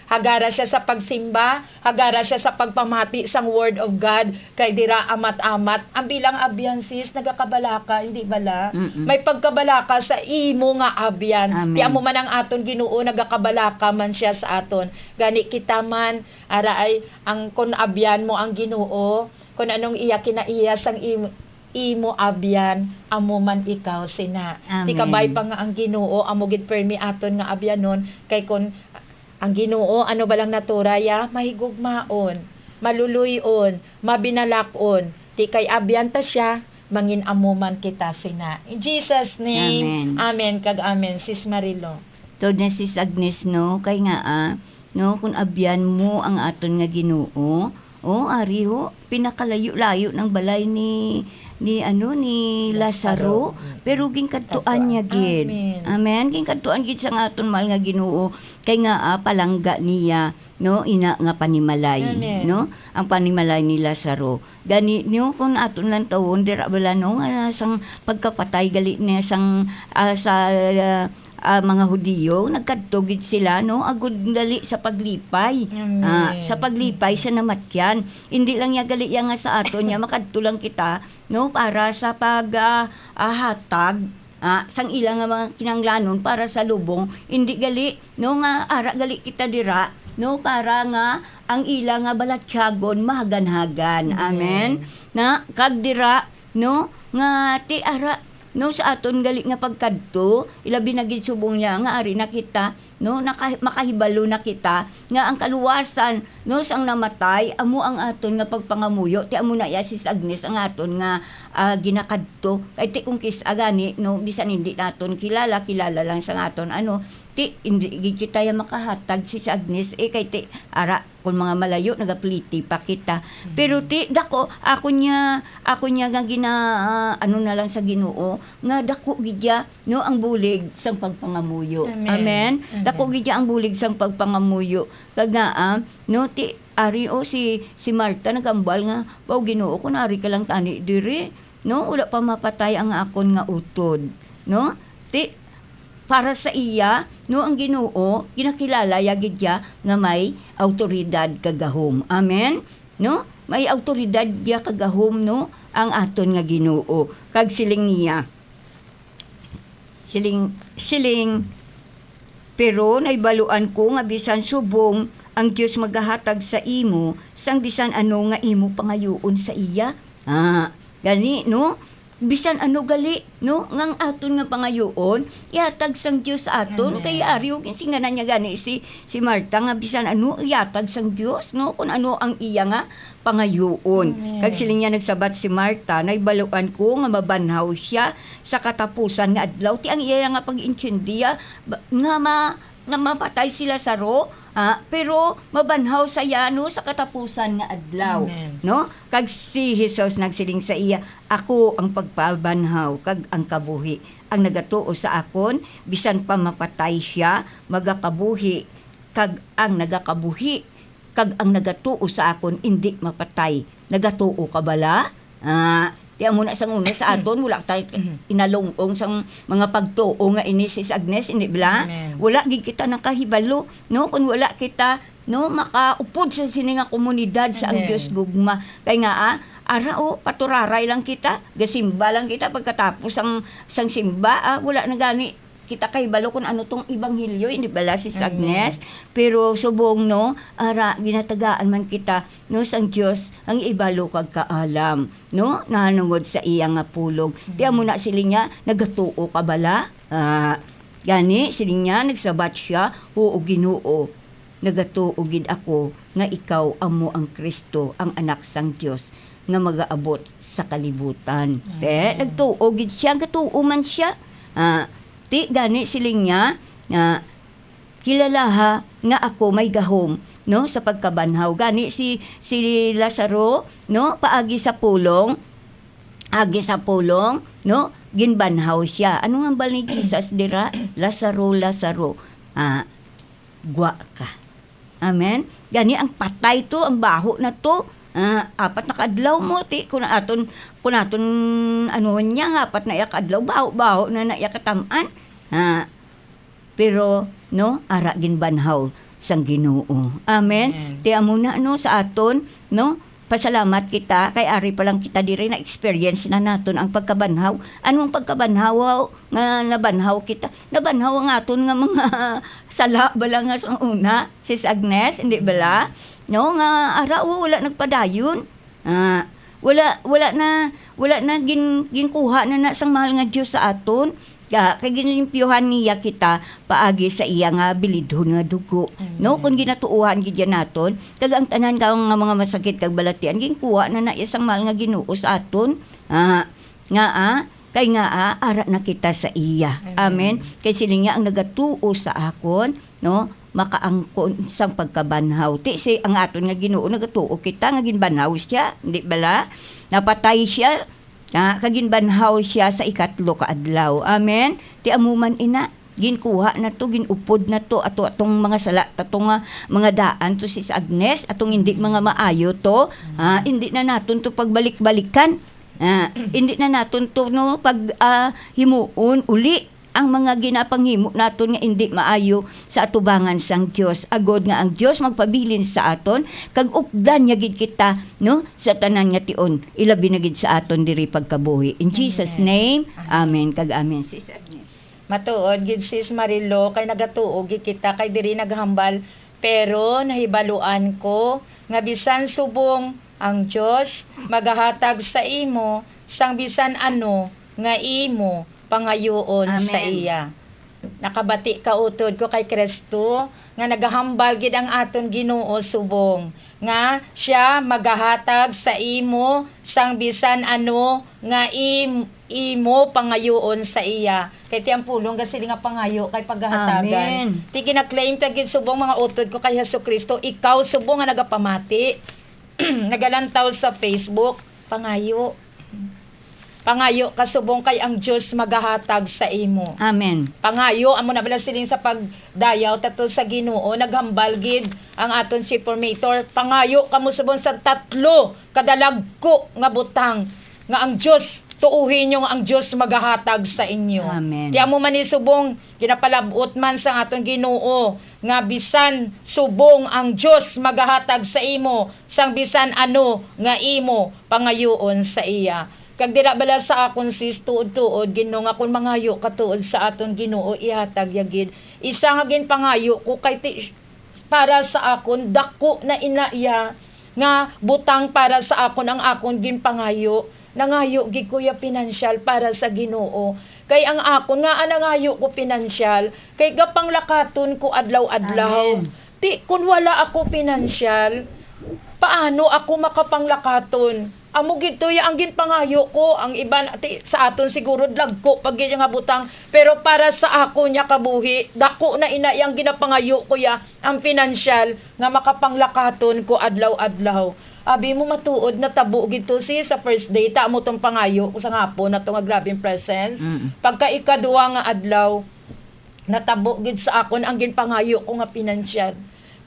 Hagara siya sa pagsimba, hagara siya sa pagpamati sang word of God, kay dira amat-amat. Ang bilang abyan sis, nagakabalaka, hindi bala? May pagkabalaka sa imo nga abyan. Amen. Ti amo man ang aton Ginoo, nagakabalaka man siya sa aton. Gani kita man, ara ay ang kun abyan mo ang Ginoo, kung anong iya kinaiya sang imo abyan, amo man ikaw sina. Amen. Ti kabay pa nga ang Ginoo, amo gid permi aton nga abyanon, kay kun ang Ginoo ano balang naturaya, mahigugmaon, maluluyon, mabinalakon. Ti kay abyan ta siya, mangin amo man kita sina. In Jesus name, Amen. amen kag amen sis Marilo. To na sis Agnes no, kay nga no kung abyan mo ang aton nga Ginoo, ari ho pinakalayo-layo ng balay ni Lazaro, pero gingkadtuan niya gid. Amen. Amen. Gingkadtuan gid sa aton mahal nga Ginoo, kay nga palangga niya no ina nga panimalay. Amen. No ang panimalay ni Lazaro, gani no kung aton lang tawon dira bala no nga sang pagkapatay gali niya sang sa mga Hudiyo nagkadto gid sila no agud dali sa paglipay. Amen. Sa paglipay sa namatyan. Hindi lang niya gali nga sa aton niya makadto lang kita no para sa hatag sang ilang nga mga kinanglanon para sa lubong. Hindi gali no nga ara gali kita dira no para nga ang ilang nga balatyagon mahaganhagan. Amen. Na kag dira no nga ti ara no sa aton gali nga pagkadto ilabi na gid subong niya nga ari na kita no makahibalo na kita nga ang kaluwasan no sang namatay amo ang aton nga pagpangamuyo ti amo na ya sis Agnes ang aton nga ginakadto kay ti kung kis agani no bisan hindi naton kilala lang sa aton ti hindi gid kita ya makahatag sis Agnes kay ti ara kung mga malayo nagapliti pa kita pero ti dako ako niya nga na lang sa Ginoo nga dako gidya no ang bulig sang pagpangamuyo. Amen. Dako gidya ang bulig sang pagpangamuyo. Kaga no ti ari si Marta nagambal nga pao Ginoo kun ari ka lang tani diri no wala pa mapatay ang akon nga utod no ti para sa iya no ang Ginoo kinakilala yagid ya nga may awtoridad kagahom. Amen. No may awtoridad ya kagahom no ang aton nga Ginoo kag siling niya siling pero naibaluan ko nga bisan subong ang Dios magahatag sa imo sang bisan ano nga imo pangayoon sa iya. Gani no bisan ano gali no ngang aton nga pangayoon ihatag sang Dios sa aton kay ari og singanan niya gani si Marta nga bisan ano ihatag sang Dios no kun ano ang iya nga pangayoon. Kag sila niya nagsabat si Marta naibaluan ko nga mabanhaw siya sa katapusan nga adlaw ti ang iya nga pag-intindiya nga mapatay sila sa pero mabanhaw sa no sa katapusan nga adlaw. Amen. No kag si Jesus nagsiling sa iya ako ang pagpabanhaw kag ang kabuhi ang nagatuo sa akon bisan pa mapatay siya magakabuhi kag ang nagakabuhi kag ang nagatuo sa akon hindi mapatay. Nagatuo ka bala? Di mo na sang una sa aton wala tayo inalongong sang mga pagtuo nga ini sis Agnes hindi bala? Wala gid kita nakahibalo no kun wala kita no makaupod sa sini nga komunidad sa ang Dios gugma. Kay nga ara paturaray lang kita, gasimba lang kita pagkatapos sang simba wala na gani kita kay balo kung ano tong ibanghilyo hindi bala si Agnes pero subong no ara ginatagaan man kita no sang Dios ang ibalo kag kaalam no nanungod sa iya nga pulong ti amo na siling niya nagatuo ka bala gani siling niya nagsabat siya oo Ginoo nagatuo gid ako nga ikaw amo ang Kristo ang anak sang Dios nga magaabot sa kalibutan nagtuo gid siya gatuo man siya ti gani siling niya kilalaha nga ako may gahom no sa pagkabanhaw gani si Lazaro no paagi sa pulong no ginbanhaw siya ano nga bal ni Jesus dira Lazaro gwa ka. Amen. Gani ang patay to ang baho na to apat na kadlaw mo ti kun aton ano niya nga apat na kadlaw baho na yakataman pero no ara ginbanhaw sang Ginoo. Amen. Ti amo na no sa aton no pasalamat kita kay ari pa lang kita diri na experience na naton ang pagkabanhaw. Anong pagkabanhaw nga nabanhaw kita? Nabanhaw ang aton nga mga sala bala nga sang una sis Agnes hindi bala? No nga ara wala nagpadayon. Wala na ginkuha na sang mahal nga Dios sa aton. Kay ginlimpyuhan niya kita paagi sa iya nga bilidhon nga dugo. No kun ginatuuhan gid naton kag ang tanan ka nga mga masakit kag balatian ginkuha na isang mahal nga Ginoo sa aton. Kay ara na kita sa iya. Amen. Kay siling nga ang nagatuo sa akon no makaangkon sang pagkabanhaw ti si ang aton nga Ginoo nagatuo kita nga ginbanhaw siya hindi bala napatay siya kaginbanhaw siya sa ikatlo ka adlaw. Amen. Ti amuman ina ginkuha na to ginupod na to atong mga sala atong mga daan to si Agnes atong hindi mga maayo to hindi na naton to pagbalik-balikan hindi na naton to no pag himuon uli ang mga ginapanghimo naton nga hindi maayo sa atubangan sang Dios. Agod nga ang Dios magpabilin sa aton kag updan niya gid kita no sa tanan nga tion. Ilabi na gid sa aton diri pagkabuhi. In Jesus name, amen kag amen. Sis Agnes. Matuod gid sis Marilo kay nagatuog gid kita kay diri naghambal pero nahibaluan ko nga bisan subong ang Dios magahatag sa imo sang bisan ano nga imo pangayoon Amen. sa iya. Nakabati ka utod ko kay Kristo nga nagahambal gid ang aton Ginoo subong nga siya magahatag sa imo sang bisan ano nga imo pangayoon sa iya. Kay tiyang pulong kasi nga pangayo kay paghahatagan. Amen. Ti gina-claim ta gid subong mga utod ko kay Hesukristo, ikaw subong nga nagapamati. Nagalantaw sa Facebook, pangayo. Pangayo kasubong kay ang Dios magahatag sa imo. Amen. Pangayo amo na bala siling sa pagdayaw tato sa Ginoo naghambal gid ang aton chief formator. Pangayo kamo subong sa 3 kadalagko nga butang nga ang Dios tuuhin nyo nga ang Dios magahatag sa inyo. Amen. Ti amo man ni subong ginapalabot man sa aton Ginoo nga bisan subong ang Dios magahatag sa imo sang bisan ano nga imo pangayoon sa iya. Kag dira bala sa akon sis tuod-tuod Ginoo nga kun mangayo katuod sa aton Ginoo ihatag yagid. Isa nga gin pangayo ko kay para sa akon dako na inaiya nga butang para sa akon ang akon gin pangayo. Nangayo gid kuya financial para sa Ginoo. Kay ang akon nga nangayo ko financial kay gapang lakaton ko adlaw-adlaw. Amen. Ti kun wala ako financial, paano ako makapanglakaton? Amo gid ya ang ginpangayo ko ang iban sa aton siguro lagko pag gid nga butang pero para sa ako nya kabuhi dako na ina yang ginapangayo ko ya ang financial nga makapanglakaton ko adlaw-adlaw. Abi mo matuod na tabo gid to si sa first day ta mo tong pangayo ko sa hapon na to nga grabing presence. Pagka ikaduha nga adlaw natabo gid sa akon ang ginpangayo ko nga financial.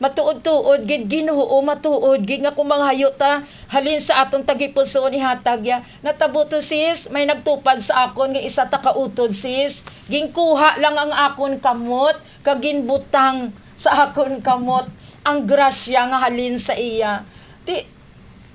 Matuod-tuod gid Ginoo matuod gid nga kumanghayo ta halin sa aton tagipuson ihatag ya. Natabo to sis may nagtupad sa akon nga isa ta kautod sis. Ginkuha lang ang akon kamot kag ginbutang sa akon kamot ang grasya nga halin sa iya. Ti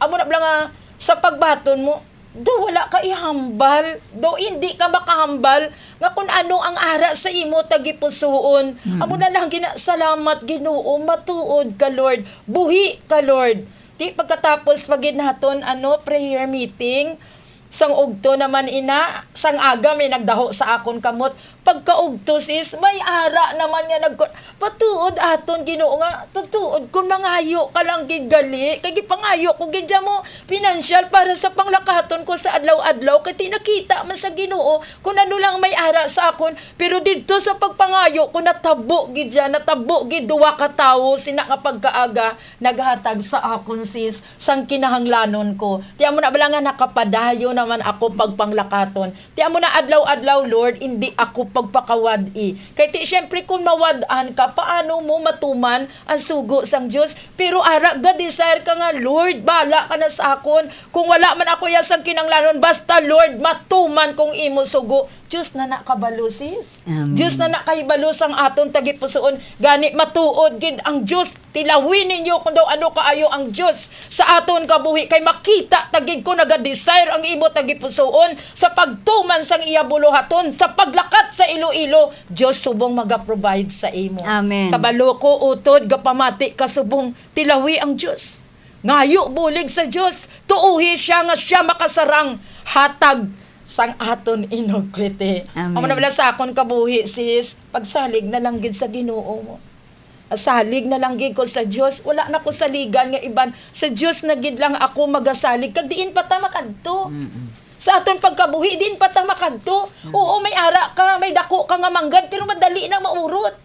amo na bala nga sa pagbaton mo do wala ka ihambal, do hindi ka makahambal nga kung ano ang ara sa imo tagipusoon. Amo na lang salamat Ginoo, matuod ka Lord, buhi ka Lord. Di pagkatapos pagid naton prayer meeting, sang ugto naman ina, sang aga may nagdaho sa akon kamot. Pagkaugto sis, may ara naman nga patuod aton Ginoo nga, tutuod kung mangayo ka lang gid gali, kay gipangayo ko gid mo financial para sa panglakaton ko sa adlaw-adlaw kay tinakita man sa Ginoo kung ano lang may ara sa akon, pero didto sa pagpangayo ko natabo gid duwa ka tawo sina nga pagkaaga naghatag sa akon sis sang kinahanglanon ko. Ti amo na bala nga nakapadayo naman ako pagpanglakaton. Ti amo na adlaw-adlaw Lord, hindi ako pagpakawad-i. Kay ti syempre kung mawad-an ka, paano mo matuman ang sugo sang Dios? Pero ara ga desire ka nga Lord, bala ka na sa akon. Kung wala man ako yasang kinanglanon, basta Lord matuman kung imo sugo. Diyos na nakabalo sis. Diyos na nakahibalo sang aton tagipusoon. Gani matuod gid ang Diyos. Tilawin ninyo kung daw ano kaayo ang Diyos sa aton kabuhi. Kay makita tagid ko naga-desire ang imo tagipusoon sa pagtuman sang iya buluhaton, sa paglakat sa Iloilo. Diyos subong maga-provide sa imo. Amen. Kabalo ko utod gapamati ka subong tilawi ang Diyos. Ngayo bulig sa Diyos. Tuuhi siya nga siya makasarang hatag sang aton inokrite. Amen. Amo na bala sa akon kabuhi sis, pagsalig na lang gid sa Ginoo mo. Salig na lang gid ko sa Dios, wala na ko saligan nga iban sa Dios na gid lang ako magasalig kag diin pa ta makadto. Sa aton pagkabuhi diin pa ta makadto. Oo, may ara ka, may dako ka nga manggad pero madali na maurot.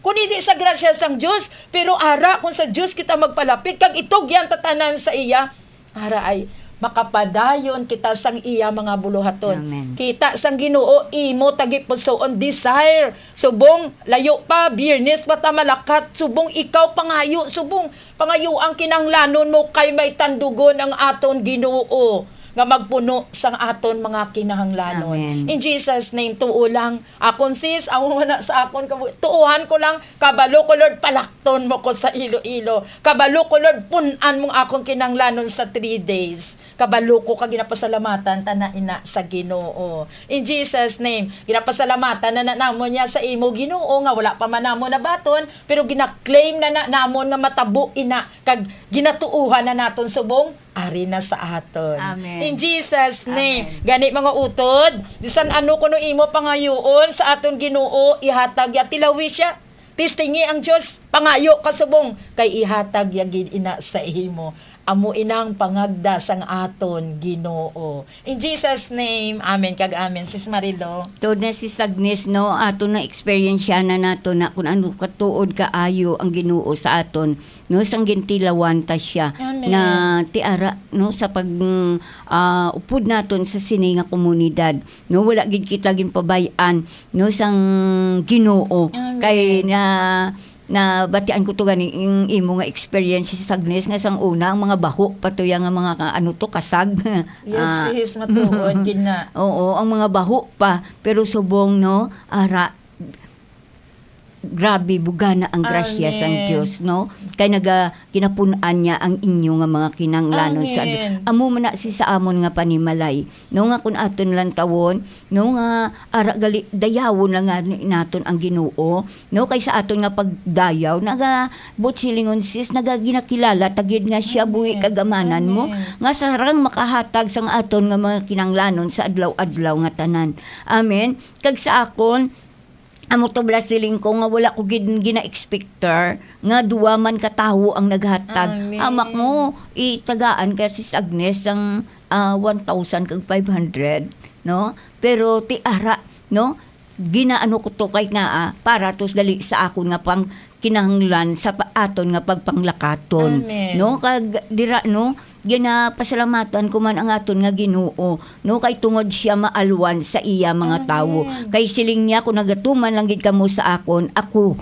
Kung hindi sa grasya sang Dios, pero ara kung sa Dios kita magpalapit kag itugyan tatanan sa iya, ara ay makapadayon kita sang iya mga buluhaton. Amen. Kita sang Ginoo imo tagipusoon desire. Subong layo pa Biyernes pata malakat, subong ikaw pangayo, subong pangayo ang kinanglanon mo kay may tandugon ang aton Ginoo. nga magpuno sang aton mga kinahanglanon. Amen. In Jesus name, tuo lang. Akon sis, amo na sa akon tuuhan ko lang, kabalo ko Lord, palakton mo ko sa Iloilo. Kabalo ko Lord, punan mong akong kinahanglanon sa 3 days. Kabalo ko kag ginapasalamatan tana ina sa Ginoo. In Jesus name, ginapasalamatan na namon niya sa imo Ginoo nga wala pa man namon na baton, pero gina-claim na namon nga matabo ina kag ginatuuhan na naton subong ari na sa aton. Amen. In Jesus name. Amen. Gani mga utod, bisan ano kuno imo pangayoon sa aton Ginoo, ihatag ya tilawi siya. Tistingi ang Dios, pangayo kasubong kay ihatag ya gid ina sa imo. Amo inang pangagda sang aton Ginoo. In Jesus name, amen kag amen. Sis Marilo. To na si Agnes, no, ato na experience na nato na kung ano katuod kaayo ang Ginoo sa aton, no, sang gintilawan ta siya Amen. na tiara, no, sa pag upod naton sa sini nga komunidad, no, wala gid kita ginpabayan, no, sang Ginoo. Amen. Kay na batian ko to gani yung imo nga experience sa Agnes nga sang una ang mga baho patuya nga mga ano to kasag. Yes, sis, matuod gid na. Oo, ang mga baho pa pero subong no ara grabe bugana ang grasya Amen. sang Dios, no, kay ginapunan niya ang inyo nga mga kinanglanon sa Amen. amo man na si sa amon nga panimalay, no, nga kun aton lang tawon, no, nga ara gali dayawon lang nga naton ang Ginoo, no, kay sa aton nga pagdayaw naga butsilingon sis naga ginakilala tagid nga siya buhi kagamanan mo Amen. nga sarang makahatag sang aton nga mga kinanglanon sa adlaw-adlaw nga tanan. Amen. Kag sa akon amo to blasiling ko nga wala ko gina-expector nga duwa man ka tawo ang naghatag. Amen. Amak mo itagaan ka si Agnes ang 1,500, no? Pero ti ara, no? Ginaano ko to kay nga para tos gali sa akon nga pang kinahanglan sa aton nga pagpanglakaton. Amen. No? Kag dira, no? Ginapasalamatan ko man ang aton nga Ginoo, no, kay tungod siya maalwan sa iya mga Amen. tawo, kay siling niya kung nagatuman lang gid kamo sa akon, ako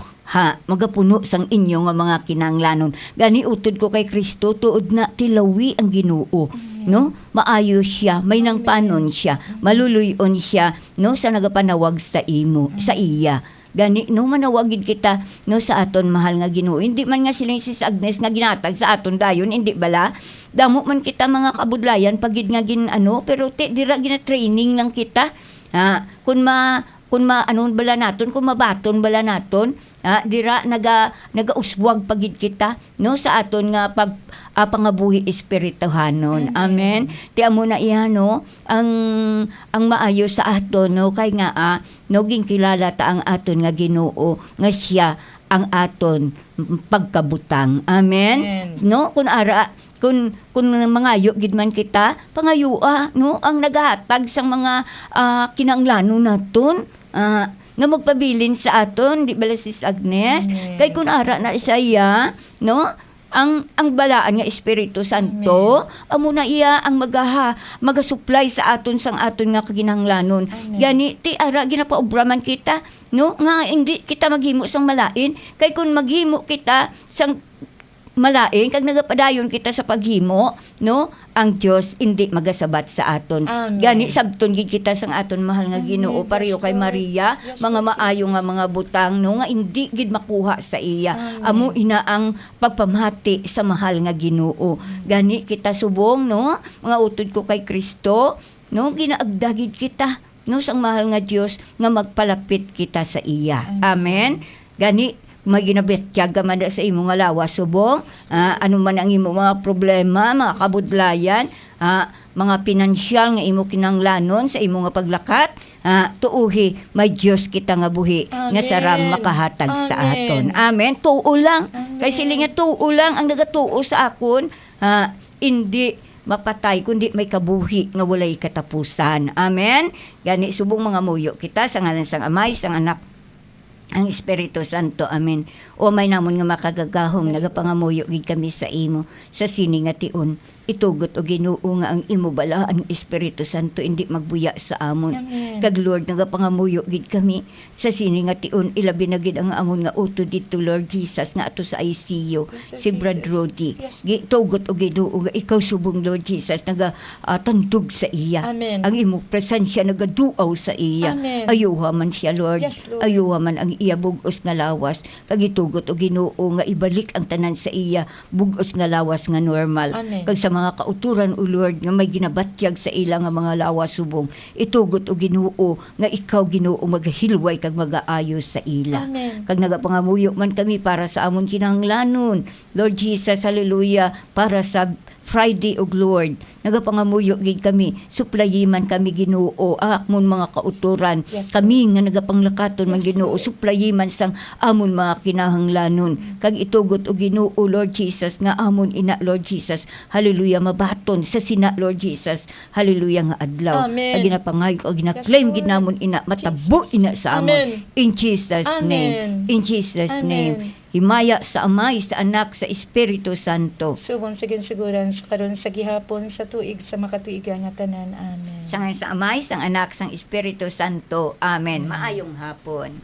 magapuno sang inyo nga mga kinahanglanon. Gani utod ko kay Kristo tuod na tilawi ang Ginoo, no, maayo siya, may nang panon siya, maluluyon siya, no, sa nagapanawag sa imo, sa iya. Gani no manawagid kita no sa aton mahal nga Ginoo. Hindi man nga siling sis Agnes nga ginatag sa aton dayon, hindi bala. Damo man kita mga kabudlayan pagid nga pero dira gina training lang kita. Kun anon bala naton, kung mabaton bala naton, dira nagauswag pagid kita no sa aton nga pangabuhi espirituhanon. Amen. Ti amo na iya no ang maayo sa aton no kay nga no ginkilala ta ang aton nga Ginoo nga siya ang aton pagkabutang. Amen. Amen. No kun mangayo gid man kita pangayua no ang naghatag sang mga kinanglanon naton nga magpabilin sa aton, di bala sis Agnes? Amen. Kay kun ara na siya, no? Ang balaan nga Espiritu Santo, amo na iya ang magasupply sa aton sang aton nga kaginahanglanon. Amen. Gani ti ara ginapaubraman kita, no? Nga hindi kita maghimo sang malain, kay kun maghimo kita sang malain kag nagapadayon kita sa paghimo, no, ang Dios hindi magasabat sa aton. Amen. Gani sabton gid kita sang aton mahal nga Ginoo, Amen. pareho Yes, kay Lord. Maria, Yes, mga Lord maayo Jesus. nga mga butang, no, nga hindi gid makuha sa iya. Amen. Amo ina ang pagpamati sa mahal nga Ginoo. Gani kita subong, no, mga utod ko kay Kristo, no, ginaagdagid kita, no, sang mahal nga Dios nga magpalapit kita sa iya. Amen. Gani may ginabetya man sa imo nga lawas subong, ano man ang imo mga problema, mga kabudlayan, mga pinansyal nga imo kinanglanon sa imo nga paglakat, tuuhi may Dios kita nga buhi nga sarang makahatag sa aton. Amen. Tuo lang. Kay sila nga tuo lang ang nagatuo sa akon, hindi mapatay kundi may kabuhi nga walay katapusan. Amen. Gani subong mga muyo kita sa ngalan sang Amay, sang Anak ang Espiritu Santo. Amen. O may namon nga makagagahom, nagapangamuyo gid kami sa imo, sa sini nga tion. Itugot o Ginoo nga ang imo bala, ang Espiritu Santo hindi magbuya sa amon. Amen. Kag Lord, nagapangamuyo gid kami, sa sini nga tion, ilabi na gid ang amon nga uto dito, Lord Jesus, nga ato sa ICU, Yes, si Brad Jesus. Rodi. Yes. Tugot o Ginoo nga ikaw subong, Lord Jesus, tandog sa iya. Amen. Ang imo presensya nagaduaw sa iya. Amen. Ayuha man siya, Lord. Yes, Lord. Ayuha man ang iya bugos nga lawas. Kag itugot o Ginoo nga ibalik ang tanan sa iya bugos nga lawas nga normal. Amen. Kag sa mga kauturan, O Lord, nga may ginabatyag sa ila nga mga lawas subong, itugot o Ginoo nga ikaw, Ginoo, magahilway kag magaayos sa ila. Amen. Kag nagapangamuyo man kami para sa amon kinahanglanon, Lord Jesus, hallelujah, para sa Friday og Lord, nagapangamuyo gid kami, suplayiman kami, Ginoo, ang akmon mga kauturan, Yes, kami nga nagapanglakaton man, Yes, Ginoo, Lord. suplayiman sang amon mga kinahanglanon, kag itugot og Ginoo, Lord Jesus, nga amon ina, Lord Jesus, hallelujah, mabaton sa sina, Lord Jesus, hallelujah nga adlaw. Amen. Kag ginapangay o ginaklaim Yes, gid Lord. namon ina, matabo Jesus. ina sa amon. Amen. In Jesus Amen. name. In Jesus Amen. name. Himaya sa Amay, sa Anak, sa Espiritu Santo. Subong sa ginsiguran sa karon sa gihapon sa tuig sa makatuigan nga tanan. Amen. Sa ngayon sa Amay, sa Anak, sa Espiritu Santo. Amen. Maayong hapon.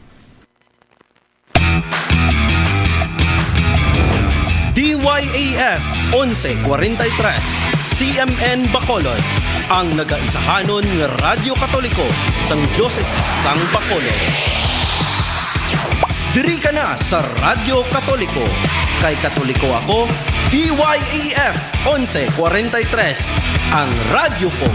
DYAF 1143 CMN Bacolod, ang nagaisahanon nga Radyo Katoliko sang Diocese sang Bacolod. Diri ka na sa Radyo Katoliko. Kay Katoliko ako, DYAF 1143, ang radyo ko.